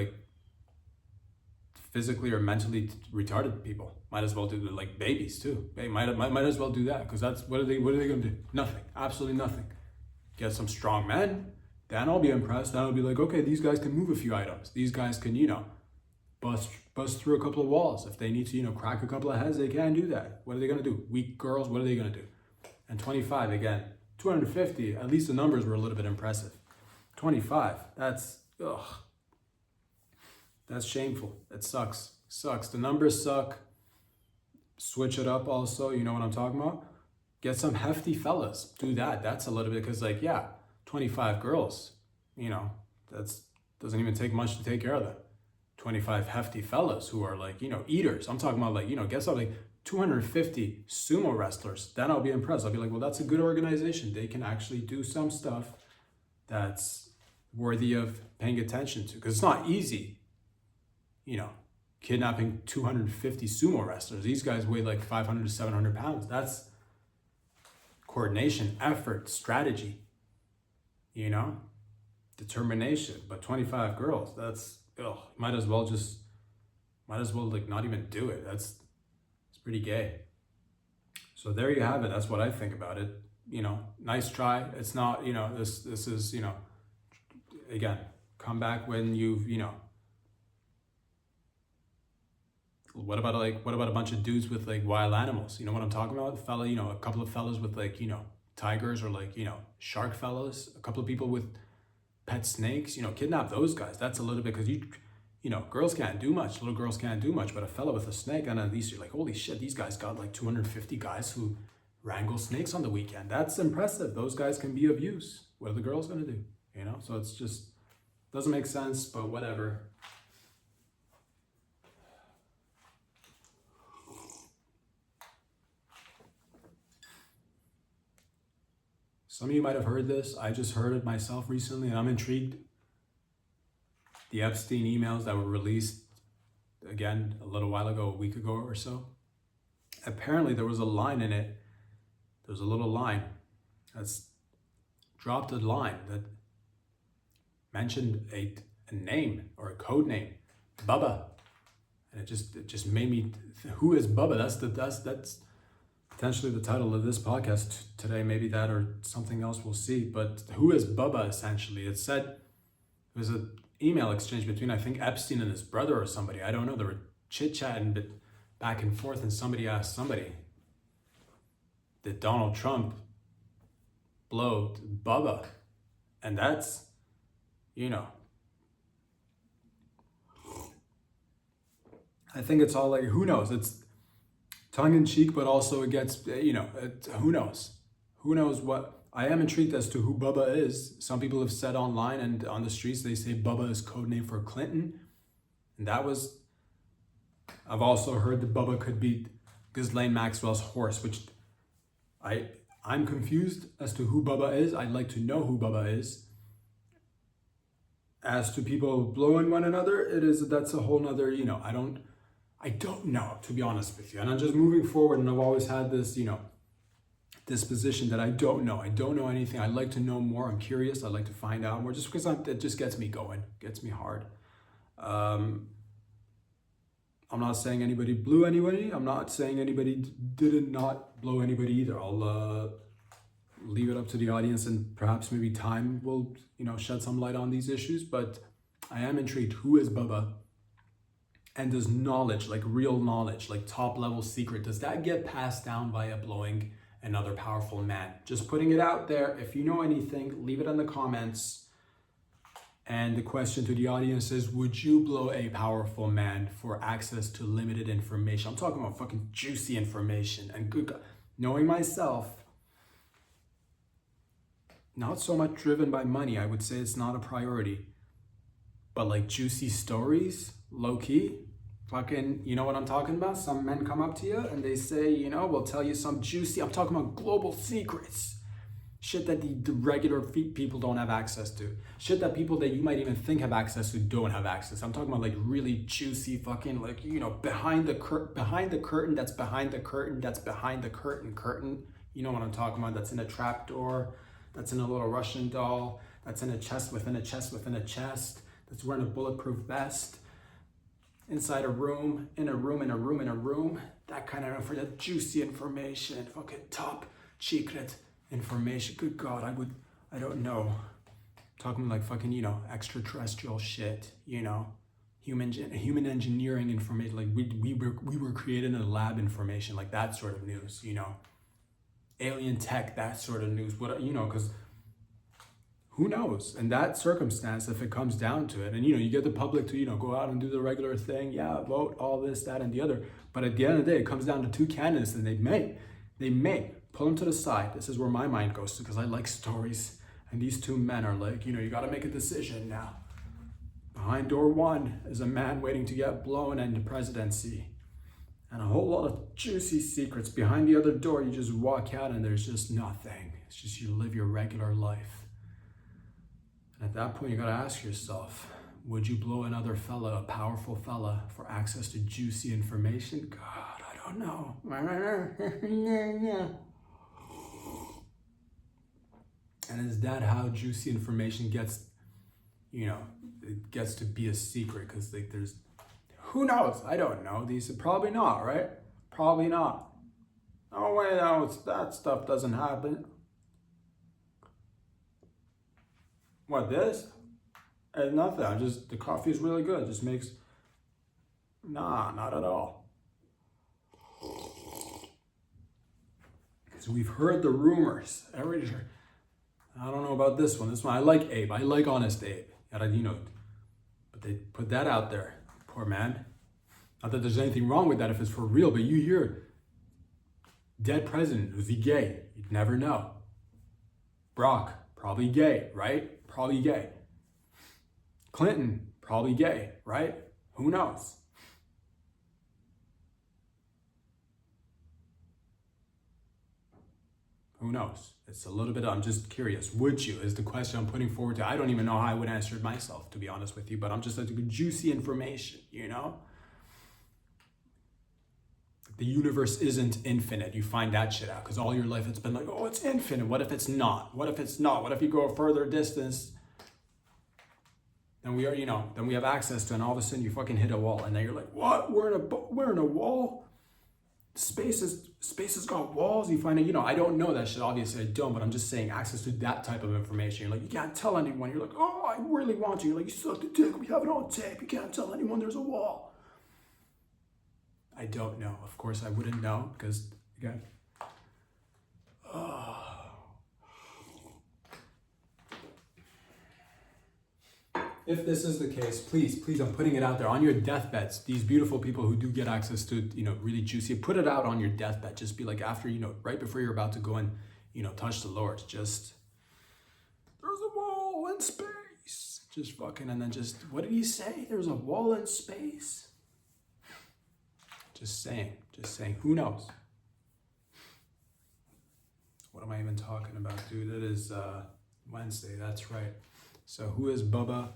physically or mentally retarded people. Might as well do babies too. They might as well do that, because that's what are they gonna do? Nothing. Absolutely nothing. Get some strong men, then I'll be impressed. Then I'll be like, okay, these guys can move a few items. These guys can, bust through a couple of walls. If they need to, crack a couple of heads, they can do that. What are they gonna do? Weak girls, what are they gonna do? And 25 again. 250, at least the numbers were a little bit impressive. 25, that's shameful. It sucks. The numbers suck. Switch it up also, you know what I'm talking about? Get some hefty fellas. Do that. That's a little bit, because 25 girls, that's doesn't even take much to take care of them. 25 hefty fellas who are eaters. I'm talking about get something 250 sumo wrestlers. Then I'll be impressed. I'll be like, well, that's a good organization. They can actually do some stuff that's worthy of paying attention to, because it's not easy. Kidnapping 250 sumo wrestlers. These guys weigh 500 to 700 pounds. That's coordination, effort, strategy, determination. But 25 girls, that's, might as well not even do it. It's pretty gay. So there you have it. That's what I think about it. Nice try. It's not, this is, again, come back when you've, what about a bunch of dudes with wild animals? You know what I'm talking about? A couple of fellas with tigers or shark fellas, a couple of people with pet snakes, kidnap those guys. That's a little bit, because girls can't do much, little girls can't do much, but a fella with a snake, and at least you're like, holy shit, these guys got 250 guys who wrangle snakes on the weekend. That's impressive. Those guys can be of use. What are the girls gonna do? So it's just, doesn't make sense, but whatever. Some of you might have heard this. I just heard it myself recently, and I'm intrigued. The Epstein emails that were released again, a little while ago, a week ago or so. Apparently there was a line in it. There's a little line that's dropped a line that mentioned a name or a code name, Bubba. And it just made me, who is Bubba? That's potentially the title of this podcast today, maybe that or something else, we'll see. But who is Bubba, essentially? It said it was an email exchange between, I think, Epstein and his brother or somebody. I don't know. They were chit-chatting back and forth, and somebody asked somebody, did Donald Trump blow Bubba? And that's, I think it's all like, who knows? It's tongue-in-cheek, but also it gets, who knows? Who knows what? I am intrigued as to who Bubba is. Some people have said online and on the streets, they say Bubba is code name for Clinton. And I've also heard that Bubba could be Ghislaine Maxwell's horse, which I'm confused as to who Bubba is. I'd like to know who Bubba is. As to people blowing one another, that's a whole nother, I don't know, to be honest with you. And I'm just moving forward, and I've always had this, disposition that I don't know. I don't know anything. I'd like to know more. I'm curious. I'd like to find out more, just because it just gets me going, gets me hard. I'm not saying anybody blew anybody. I'm not saying anybody did not blow anybody either. I'll leave it up to the audience, and perhaps maybe time will, shed some light on these issues. But I am intrigued. Who is Bubba? And does knowledge, like real knowledge, like top level secret, does that get passed down via blowing another powerful man? Just putting it out there. If you know anything, leave it in the comments. And the question to the audience is, would you blow a powerful man for access to limited information? I'm talking about fucking juicy information. And good God, knowing myself, not so much driven by money. I would say it's not a priority. But like juicy stories, low key, fucking, you know what I'm talking about? Some men come up to you and they say, we'll tell you some juicy, I'm talking about global secrets. Shit that the regular people don't have access to. Shit that people that you might even think have access to don't have access. I'm talking about like really juicy fucking, like, behind the curtain, that's behind the curtain, that's behind the curtain. You know what I'm talking about? That's in a trapdoor, that's in a little Russian doll, that's in a chest within a chest within a chest, that's wearing a bulletproof vest, inside a room, in a room, that kind of for the juicy information, fucking top secret information. Good God, I don't know. Talking like fucking, extraterrestrial shit, human engineering information, like we were created in a lab information, like that sort of news, alien tech, that sort of news, because who knows? In that circumstance, if it comes down to it, and you get the public to go out and do the regular thing, vote, all this, that, and the other. But at the end of the day, it comes down to two candidates, and they may pull them to the side. This is where my mind goes to, because I like stories. And these two men are like, you got to make a decision now. Behind door one is a man waiting to get blown into presidency, and a whole lot of juicy secrets. Behind the other door, you just walk out, and there's just nothing. It's just you live your regular life. At that point, you gotta ask yourself, would you blow another fella, a powerful fella, for access to juicy information? God, I don't know. And is that how juicy information gets, it gets to be a secret? Because like there's, who knows? I don't know. These are probably not, right? Probably not. No way that stuff doesn't happen. What, this? It's nothing. The coffee is really good. It just makes, nah, not at all. So we've heard the rumors. I don't know about this one. I like Abe. I like Honest Abe. But they put that out there. Poor man. Not that there's anything wrong with that if it's for real, but you hear dead president, was he gay? You'd never know. Brock, probably gay, right? Probably gay. Clinton, probably gay, right? Who knows? Who knows? It's a little bit, I'm just curious. Would you, is the question I'm putting forward to. I don't even know how I would answer it myself, to be honest with you, but I'm just like juicy information, the universe isn't infinite. You find that shit out because all your life it's been like, oh, it's infinite. What if it's not? What if it's not? What if you go a further distance? Then we are, then we have access to, and all of a sudden you fucking hit a wall, and then you're like, what? We're in a wall. Space has got walls. You find it, I don't know that shit. Obviously, I don't, but I'm just saying access to that type of information. You're like, you can't tell anyone. You're like, oh, I really want you. You're like, you suck the dick. We have it on tape. You can't tell anyone there's a wall. I don't know. Of course, I wouldn't know because, again, if this is the case, please, I'm putting it out there on your deathbeds. These beautiful people who do get access to, really juicy, put it out on your deathbed. Just be like, after, right before you're about to go and, touch the Lord, just, there's a wall in space. Just fucking, and then just, what did he say? There's a wall in space. Just saying, who knows? What am I even talking about, dude? It is Wednesday, that's right. So who is Bubba?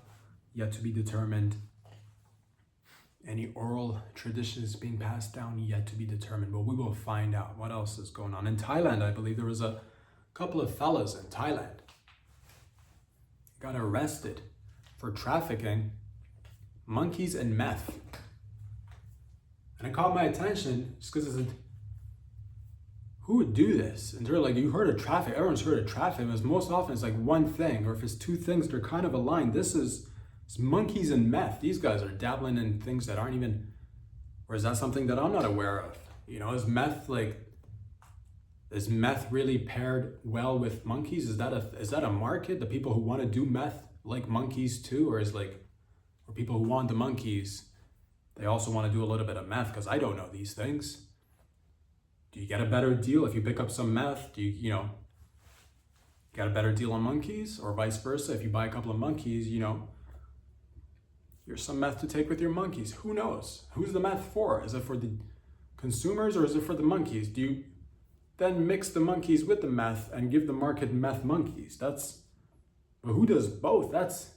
Yet to be determined. Any oral traditions being passed down? Yet to be determined, but we will find out what else is going on. In Thailand, I believe there was a couple of fellas in Thailand got arrested for trafficking monkeys and meth. And it caught my attention just because it's who would do this? And they're like, you heard of traffic, everyone's heard of traffic, but most often it's like one thing, or if it's two things, they're kind of aligned. It's monkeys and meth. These guys are dabbling in things that aren't even, or is that something that I'm not aware of? Is meth really paired well with monkeys? Is that a market? The people who want to do meth like monkeys too? Or people who want the monkeys, they also want to do a little bit of meth? Because I don't know these things. Do you get a better deal if you pick up some meth? Do you get a better deal on monkeys, or vice versa? If you buy a couple of monkeys, here's some meth to take with your monkeys. Who knows? Who's the meth for? Is it for the consumers or is it for the monkeys? Do you then mix the monkeys with the meth and give the market meth monkeys? But who does both? That's,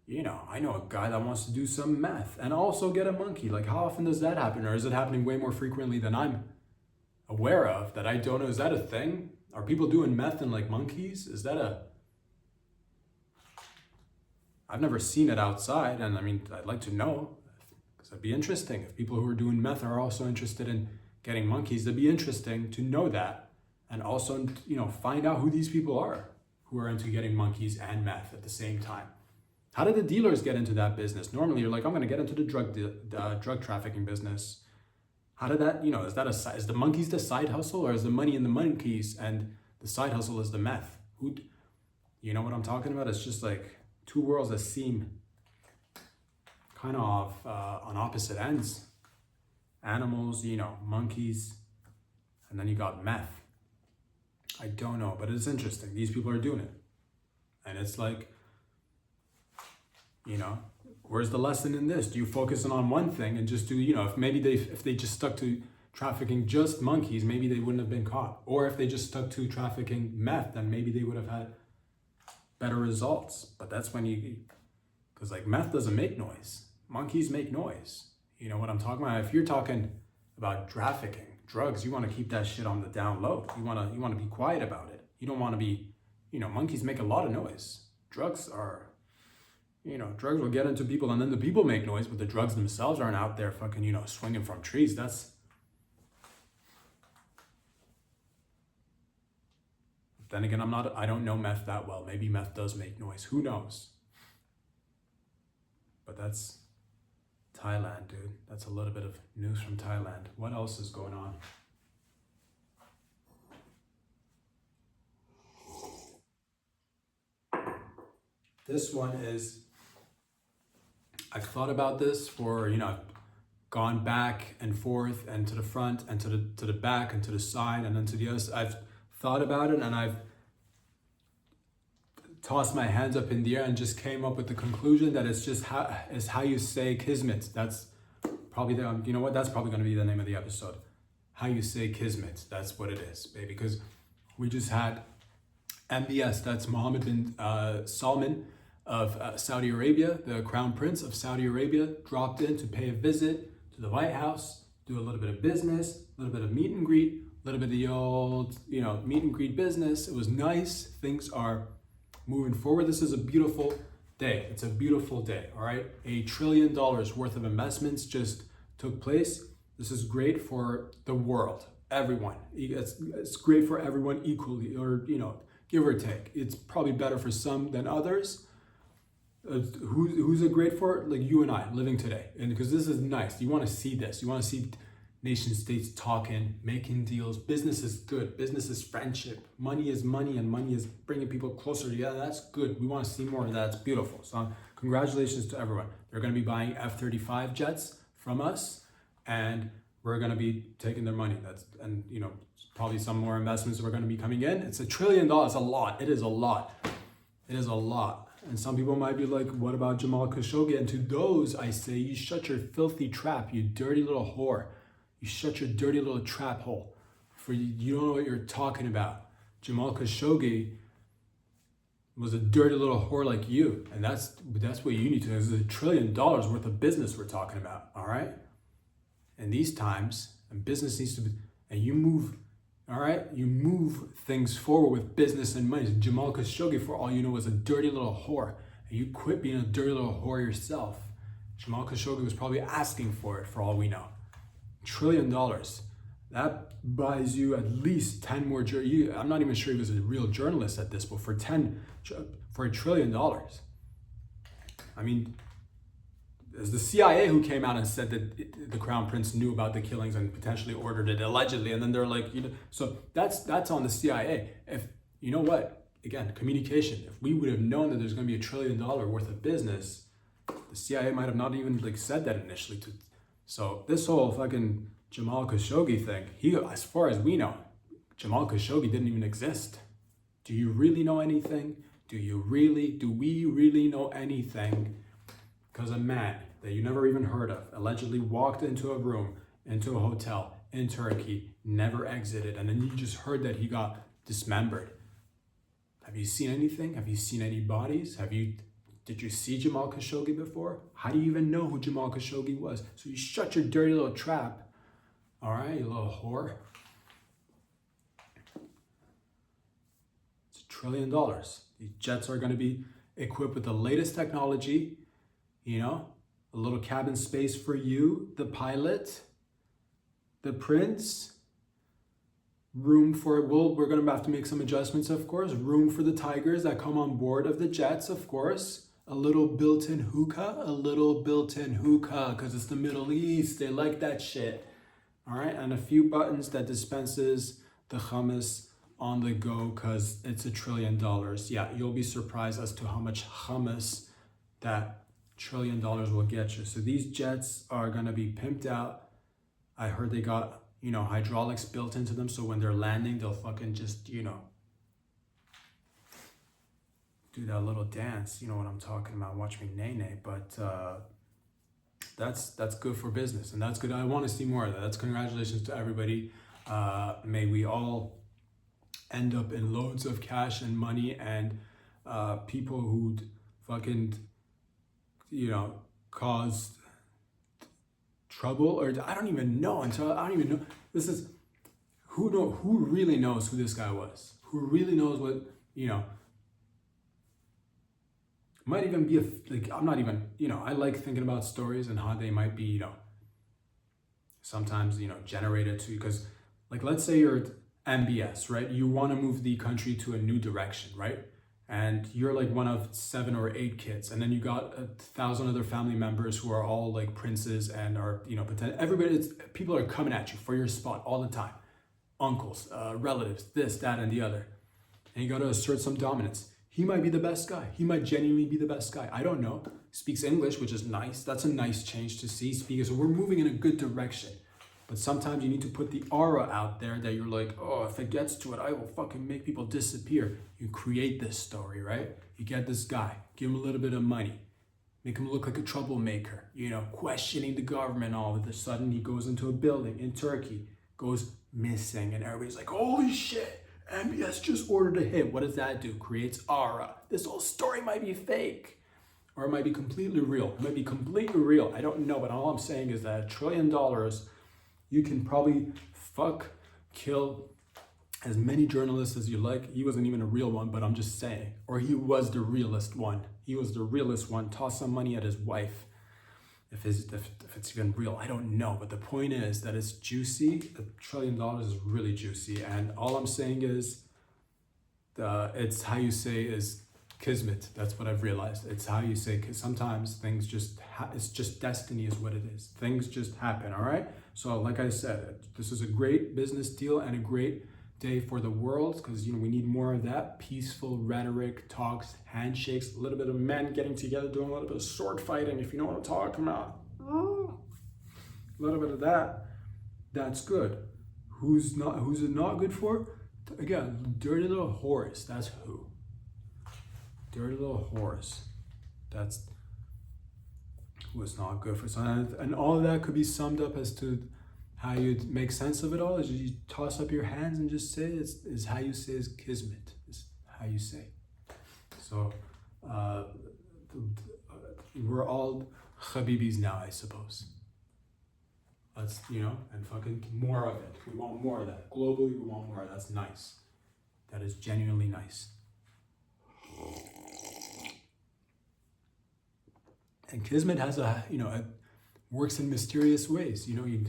I know a guy that wants to do some meth and also get a monkey. Like, how often does that happen? Or is it happening way more frequently than I'm aware of that I don't know? Is that a thing? Are people doing meth and like monkeys? I've never seen it outside, and I'd like to know, because it'd be interesting. If people who are doing meth are also interested in getting monkeys, it'd be interesting to know that, and also, find out who these people are who are into getting monkeys and meth at the same time. How did the dealers get into that business? Normally, you're like, I'm going to get into the drug trafficking business. How did that, is the monkeys the side hustle, or is the money in the monkeys and the side hustle is the meth? You know what I'm talking about? It's just like two worlds that seem kind of on opposite ends. Animals, monkeys, and then you got meth. I don't know, but it's interesting. These people are doing it. And it's like, where's the lesson in this? Do you focus on one thing and just do, if they just stuck to trafficking just monkeys, maybe they wouldn't have been caught. Or if they just stuck to trafficking meth, then maybe they would have had better results. But that's when because like meth doesn't make noise. Monkeys make noise. You know what I'm talking about? If you're talking about trafficking, drugs, you want to keep that shit on the down low. You want to be quiet about it. You don't want to be, monkeys make a lot of noise. Drugs will get into people and then the people make noise, but the drugs themselves aren't out there fucking, swinging from trees. Then again, I don't know meth that well. Maybe meth does make noise. Who knows? But that's Thailand, dude. That's a little bit of news from Thailand. What else is going on? This one is, I've thought about this for, I've gone back and forth and to the front and to the back and to the side and then to the other side. I've thought about it and I've tossed my hands up in the air and just came up with the conclusion that it's just how you say kismet. That's probably that's probably going to be the name of the episode. How you say kismet. That's what it is, baby. Because we just had MBS, that's Mohammed bin Salman of Saudi Arabia, the Crown Prince of Saudi Arabia, dropped in to pay a visit to the White House do a little bit of business, a little bit of meet and greet, a little bit of the old, meet and greet business. It was nice. Things are moving forward. This is a beautiful day. It's a beautiful day, all right? $1 trillion worth of investments just took place. This is great for the world, everyone. It's great for everyone equally, or, give or take. It's probably better for some than others. Who's it great for? Like you and I living today. And because this is nice. You want to see this. You want to see nation states talking, making deals. Business is good. Business is friendship. Money is money, and money is bringing people closer together. That's good. We want to see more of that. It's beautiful. So congratulations to everyone. They're going to be buying F-35 jets from us, and we're going to be taking their money. Probably some more investments are going to be coming in. It's $1 trillion. A lot. It is a lot. It is a lot. And some people might be like, what about Jamal Khashoggi? And to those, I say, you shut your filthy trap, you dirty little whore. You shut your dirty little trap hole. For you don't know what you're talking about. Jamal Khashoggi was a dirty little whore like you. And that's what you need to know. This is $1 trillion worth of business we're talking about, all right? And these times, and business needs to be, and you move, all right? You move things forward with business and money. Jamal Khashoggi, for all you know, was a dirty little whore. And you quit being a dirty little whore yourself. Jamal Khashoggi was probably asking for it, for all we know. $1 trillion. That buys you at least 10 more. I'm not even sure he was a real journalist at this, but for $1 trillion. I mean, it's the CIA who came out and said that the Crown Prince knew about the killings and potentially ordered it allegedly, and then they're like, so that's on the CIA. If you know what, again, communication. If we would have known that there's going to be $1 trillion worth of business, the CIA might have not even said that initially. So this whole fucking Jamal Khashoggi thing, as far as we know, Jamal Khashoggi didn't even exist. Do you really know anything? Do we really know anything? Because a man that you never even heard of allegedly walked into a room, into a hotel in Turkey, never exited, and then you just heard that he got dismembered. Have you seen anything? Have you seen any bodies? Did you see Jamal Khashoggi before? How do you even know who Jamal Khashoggi was? So you shut your dirty little trap. All right, you little whore. It's $1 trillion. These jets are going to be equipped with the latest technology. A little cabin space for you, the pilot, the prince. Room for, we're going to have to make some adjustments, of course. Room for the tigers that come on board of the jets, of course. A little built-in hookah, because it's the Middle East. They like that shit. All right, and a few buttons that dispenses the hummus on the go, because it's $1 trillion. Yeah, you'll be surprised as to how much hummus that $1 trillion will get you. So these jets are going to be pimped out. I heard they got, hydraulics built into them, so when they're landing, they'll fucking just, do that little dance. You know what I'm talking about. Watch me nay. But that's good for business, and that's good. I want to see more of that. That's congratulations to everybody. May we all end up in loads of cash and money, and people who fucking, caused trouble, or I don't even know. This is who really knows who this guy was, who really knows what, might even be I'm not even, I like thinking about stories and how they might be, sometimes, generated to, because let's say you're MBS, right? You want to move the country to a new direction, right? And you're one of 7 or 8 kids, and then you got 1,000 other family members who are all princes and are, people are coming at you for your spot all the time. Uncles, relatives, this, that, and the other. And you got to assert some dominance. He might be the best guy. He might genuinely be the best guy. I don't know. Speaks English, which is nice. That's a nice change to see. So we're moving in a good direction. But sometimes you need to put the aura out there that you're if it gets to it, I will fucking make people disappear. You create this story, right? You get this guy, give him a little bit of money, make him look like a troublemaker, questioning the government. All of a sudden, he goes into a building in Turkey, goes missing, and everybody's like, holy shit. MBS just ordered a hit. What does that do? Creates aura. This whole story might be fake, or it might be completely real. I don't know, but all I'm saying is that $1 trillion You can probably kill as many journalists as you like. He wasn't even a real one, but I'm just saying. Or he was the realest one. He was the realest one. Toss some money at his wife. If it's even real, I don't know. But the point is that it's juicy. $1 trillion is really juicy. And all I'm saying is, it's how you say is kismet. That's what I've realized. It's how you say, because sometimes things just, it's just destiny is what it is. Things just happen, all right? So like I said, this is a great business deal and a great day for the world, because we need more of that peaceful rhetoric, talks, handshakes, a little bit of men getting together, doing a little bit of sword fighting, if you know what I'm talking about. A little bit of that. That's good. Who's it not good for? Again, dirty little whores. That's who. Dirty little whores. That's who is not good for. And all of that could be summed up as to how you make sense of it all is you toss up your hands and just say is how you say is kismet, is how you say. So we're all Habibis now, I suppose. Let's, and fucking more of it. We want more of that. Globally, we want more of that. That's nice. That is genuinely nice. And kismet has it works in mysterious ways. You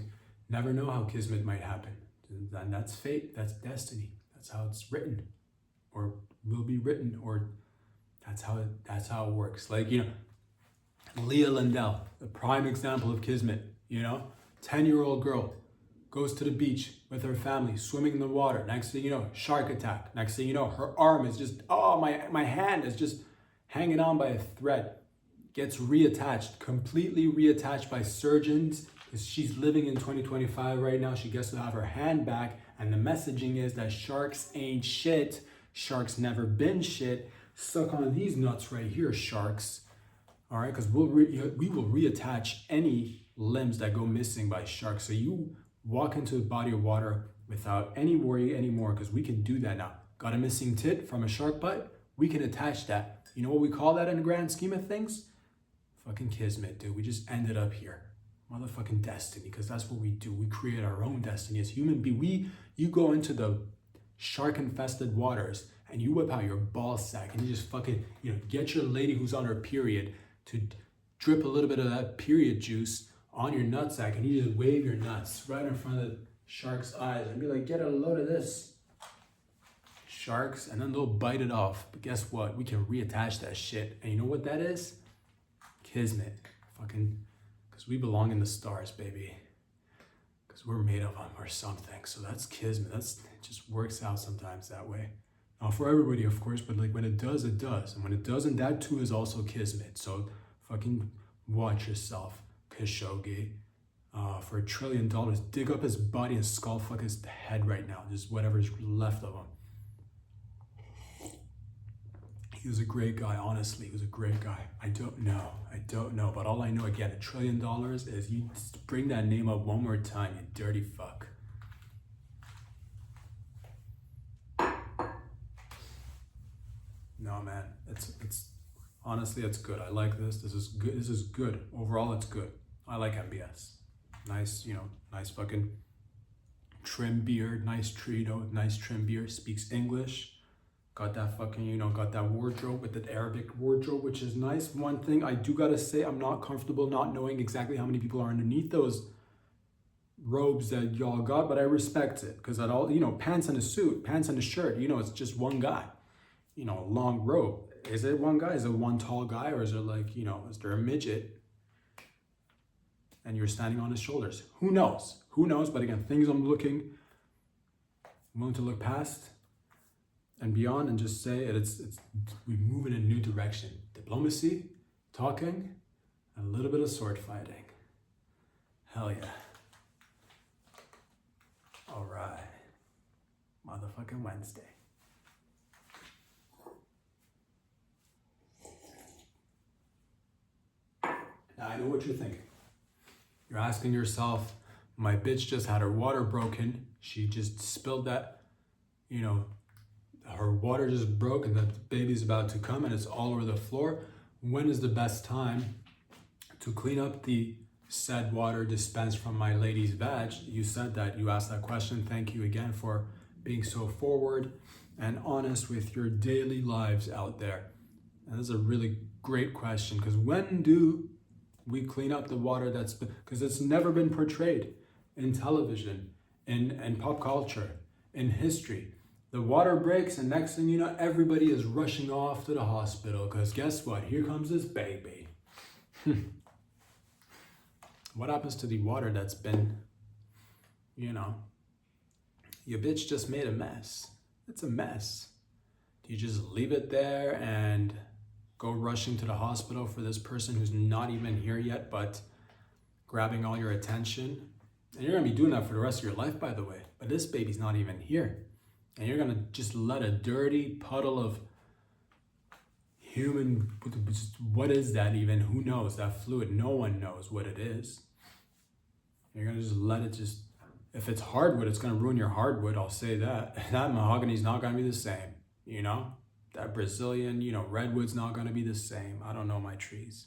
never know how kismet might happen. And that's fate, that's destiny. That's how it's written, or will be written, or that's how it works. Like, Leah Lindell, the prime example of kismet, 10-year-old girl goes to the beach with her family, swimming in the water. Next thing you know, shark attack. Next thing you know, her arm is just, my hand is just hanging on by a thread. Gets reattached, completely reattached by surgeons, because she's living in 2025 right now. She gets to have her hand back, and the messaging is that sharks ain't shit. Sharks never been shit. Suck on these nuts right here, sharks. All right, because we will reattach any limbs that go missing by sharks. So you walk into a body of water without any worry anymore, because we can do that now. Got a missing tit from a shark bite? We can attach that. You know what we call that in the grand scheme of things? Fucking kismet, dude. We just ended up here. Motherfucking destiny, because that's what we do. We create our own destiny as human beings. You go into the shark-infested waters and you whip out your ball sack and you just fucking, get your lady who's on her period to drip a little bit of that period juice on your nutsack, and you just wave your nuts right in front of the shark's eyes and be like, get a load of this, sharks, and then they'll bite it off. But guess what? We can reattach that shit. And you know what that is? Kismet. Fucking, because we belong in the stars, baby. Because we're made of them or something. So that's kismet. It just works out sometimes that way. Not for everybody, of course, but like when it does, it does. And when it doesn't, that too is also kismet. So fucking watch yourself, Khashoggi. For $1 trillion, dig up his body and skull fuck his head right now. Just whatever's left of him. He was a great guy, honestly. He was a great guy. I don't know. But all I know, again, $1 trillion is you bring that name up one more time, you dirty fuck. No, man. It's honestly, it's good. I like this. This is good. This is good. Overall, it's good. I like MBS. Nice, nice fucking trim beard, nice Trito, nice trim beard, speaks English. Got that fucking, got that wardrobe with the Arabic wardrobe, which is nice. One thing I do gotta say, I'm not comfortable not knowing exactly how many people are underneath those robes that y'all got, but I respect it. Because at all, pants and a suit, pants and a shirt, it's just one guy. A long robe. Is it one guy? Is it one tall guy? Or is it like, is there a midget? And you're standing on his shoulders. Who knows? But again, things I'm willing to look past and beyond, and just say we move in a new direction. Diplomacy, talking, and a little bit of sword fighting. Hell yeah. All right. Motherfucking Wednesday. Now I know what you're thinking. You're asking yourself, my bitch just had her water broken. She just spilled that, her water just broke and the baby's about to come and it's all over the floor. When is the best time to clean up the said water dispensed from my lady's vag. You said that, you asked that question. Thank you again for being so forward and honest with your daily lives out there. And this is a really great question, because when do we clean up the water that's been, because it's never been portrayed in television, in pop culture, in history. The water breaks, and next thing you know, everybody is rushing off to the hospital, because guess what? Here comes this baby. What happens to the water that's been, your bitch just made a mess? It's a mess. Do you just leave it there and go rushing to the hospital for this person who's not even here yet, but grabbing all your attention? And you're gonna be doing that for the rest of your life, by the way. But this baby's not even here. And you're gonna just let a dirty puddle of human, what is that even? Who knows? That fluid, no one knows what it is. You're gonna just let it if it's hardwood, it's gonna ruin your hardwood, I'll say that. That mahogany's not gonna be the same, That Brazilian, redwood's not gonna be the same. I don't know my trees.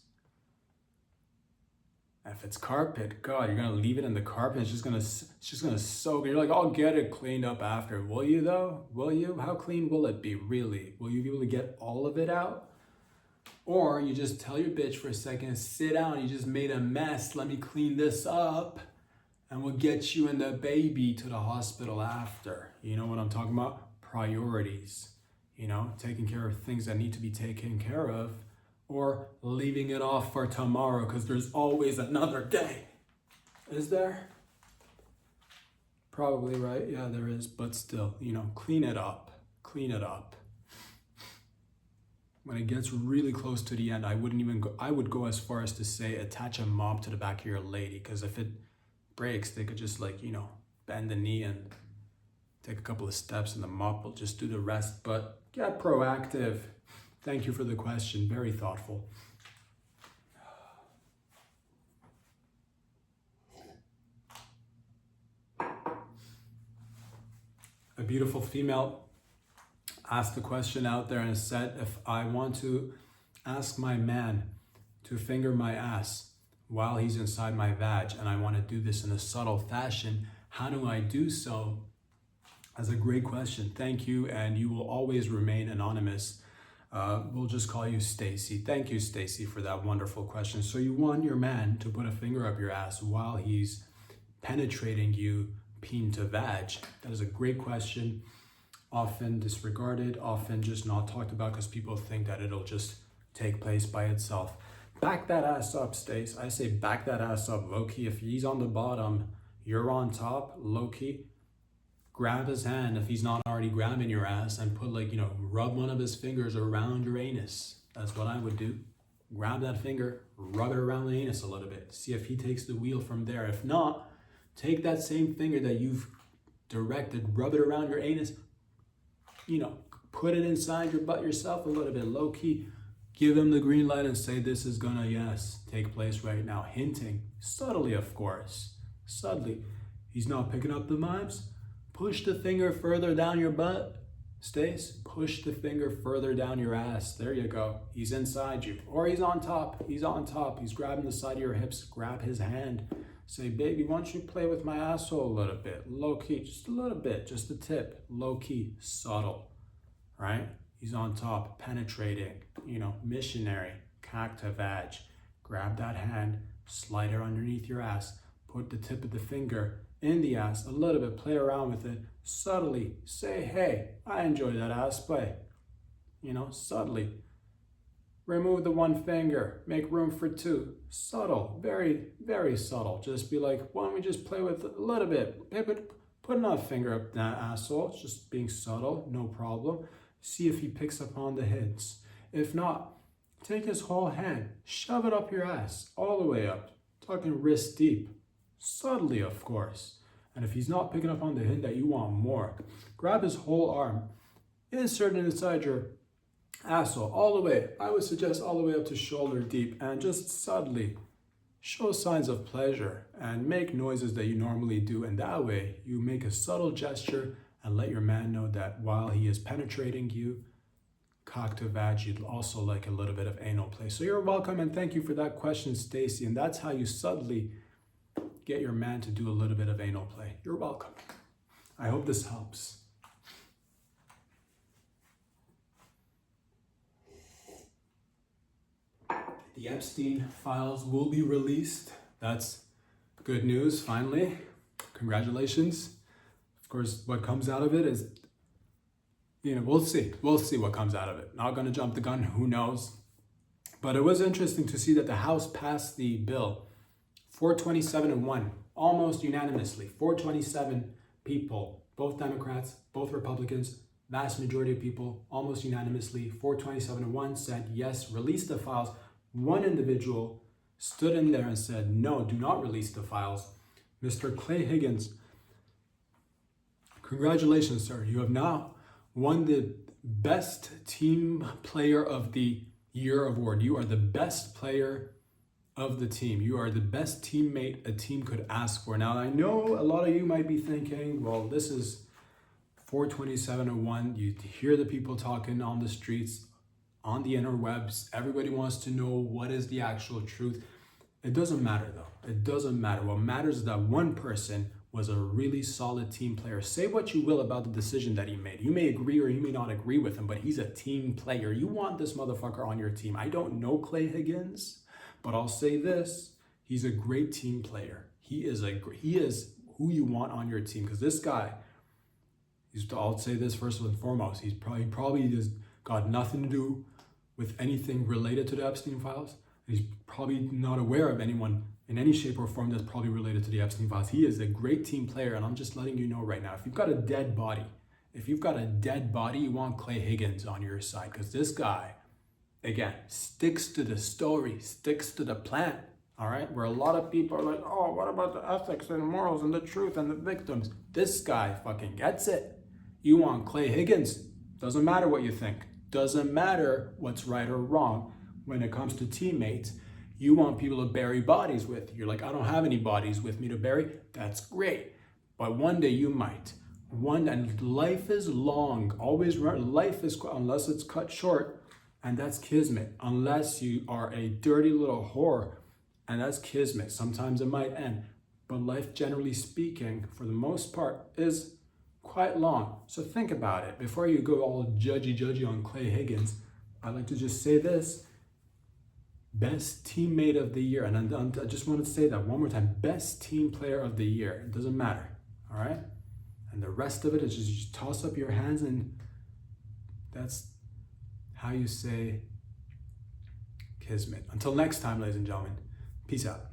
If it's carpet, God, you're gonna leave it in the carpet, it's just gonna soak. You're like, I'll get it cleaned up after. Will you though? Will you? How clean will it be, really? Will you be able to get all of it out? Or you just tell your bitch for a second, sit down, you just made a mess, let me clean this up, and we'll get you and the baby to the hospital after. You know what I'm talking about? Priorities. Taking care of things that need to be taken care of, or leaving it off for tomorrow, because there's always another day. Is there? Probably, right? Yeah, there is, but still, clean it up. Clean it up. When it gets really close to the end, I would go as far as to say attach a mop to the back of your lady, because if it breaks, they could just bend the knee and take a couple of steps and the mop will just do the rest. But get proactive. Thank you for the question. Very thoughtful. A beautiful female asked the question out there and said, if I want to ask my man to finger my ass while he's inside my vag, and I want to do this in a subtle fashion, how do I do so? That's a great question. Thank you, and you will always remain anonymous. We'll just call you Stacy. Thank you, Stacy, for that wonderful question. So you want your man to put a finger up your ass while he's penetrating you, peen to vag. That is a great question. Often disregarded, often just not talked about, because people think that it'll just take place by itself. Back that ass up, Stace. I say back that ass up, low-key. If he's on the bottom, you're on top, low-key. Grab his hand if he's not already grabbing your ass, and put rub one of his fingers around your anus. That's what I would do. Grab that finger, rub it around the anus a little bit. See if he takes the wheel from there. If not, take that same finger that you've directed, rub it around your anus, put it inside your butt yourself a little bit, low-key. Give him the green light and say, this is gonna, yes, take place right now. Hinting, subtly, of course, subtly. He's not picking up the vibes. Push the finger further down your butt, Stace. Push the finger further down your ass. There you go. He's inside you. Or he's on top. He's on top. He's grabbing the side of your hips. Grab his hand. Say, baby, why don't you play with my asshole a little bit? Low-key, just a little bit, just the tip. Low-key, subtle, right? He's on top, penetrating, missionary, cock to vag. Grab that hand, slide it underneath your ass. Put the tip of the finger in the ass a little bit, play around with it. Subtly say, hey, I enjoy that ass play. Subtly. Remove the one finger, make room for two. Subtle, very, very subtle. Just be like, why don't we just play with it a little bit? Put another finger up that asshole, just being subtle, no problem. See if he picks up on the hints. If not, take his whole hand, shove it up your ass, all the way up, talking wrist deep. Subtly, of course. And if he's not picking up on the hint that you want more, grab his whole arm, insert it inside your asshole, all the way. I would suggest all the way up to shoulder deep, and just subtly show signs of pleasure and make noises that you normally do. And that way you make a subtle gesture and let your man know that while he is penetrating you, cock to vag, you'd also like a little bit of anal play. So you're welcome, and thank you for that question, Stacy. And that's how you subtly get your man to do a little bit of anal play. You're welcome. I hope this helps. The Epstein files will be released. That's good news, finally. Congratulations. Of course, what comes out of it is, we'll see. We'll see what comes out of it. Not gonna jump the gun, who knows? But it was interesting to see that the House passed the bill 427-1, almost unanimously. 427 people, both Democrats, both Republicans, vast majority of people, almost unanimously, 427-1 said, yes, release the files. One individual stood in there and said, no, do not release the files. Mr. Clay Higgins, congratulations, sir. You have now won the Best Team Player of the Year award. You are the best player of the team. You are the best teammate a team could ask for. Now, I know a lot of you might be thinking, well, this is 427-1. You hear the people talking on the streets, on the interwebs. Everybody wants to know what is the actual truth. It doesn't matter, though. It doesn't matter. What matters is that one person was a really solid team player. Say what you will about the decision that he made. You may agree or you may not agree with him, but he's a team player. You want this motherfucker on your team. I don't know Clay Higgins, but I'll say this. He's a great team player. He is who you want on your team, because this guy, I'll say this first and foremost, he's probably just got nothing to do with anything related to the Epstein files. He's probably not aware of anyone in any shape or form that's probably related to the Epstein files. He is a great team player, and I'm just letting you know right now, if you've got a dead body, you want Clay Higgins on your side, because this guy, again, sticks to the story, sticks to the plan, all right? Where a lot of people are like, oh, what about the ethics and morals and the truth and the victims? This guy fucking gets it. You want Clay Higgins. Doesn't matter what you think. Doesn't matter what's right or wrong. When it comes to teammates, you want people to bury bodies with. You're like, I don't have any bodies with me to bury. That's great. But one day you might. And life is long. Always remember, life is, unless it's cut short, and that's kismet. Unless you are a dirty little whore, and that's kismet. Sometimes it might end. But life, generally speaking, for the most part, is quite long. So think about it. Before you go all judgy on Clay Higgins, I'd like to just say this. Best teammate of the year. And I just want to say that one more time. Best team player of the year. It doesn't matter. All right? And the rest of it is just you toss up your hands, and that's how you say kismet. Until next time, ladies and gentlemen. Peace out.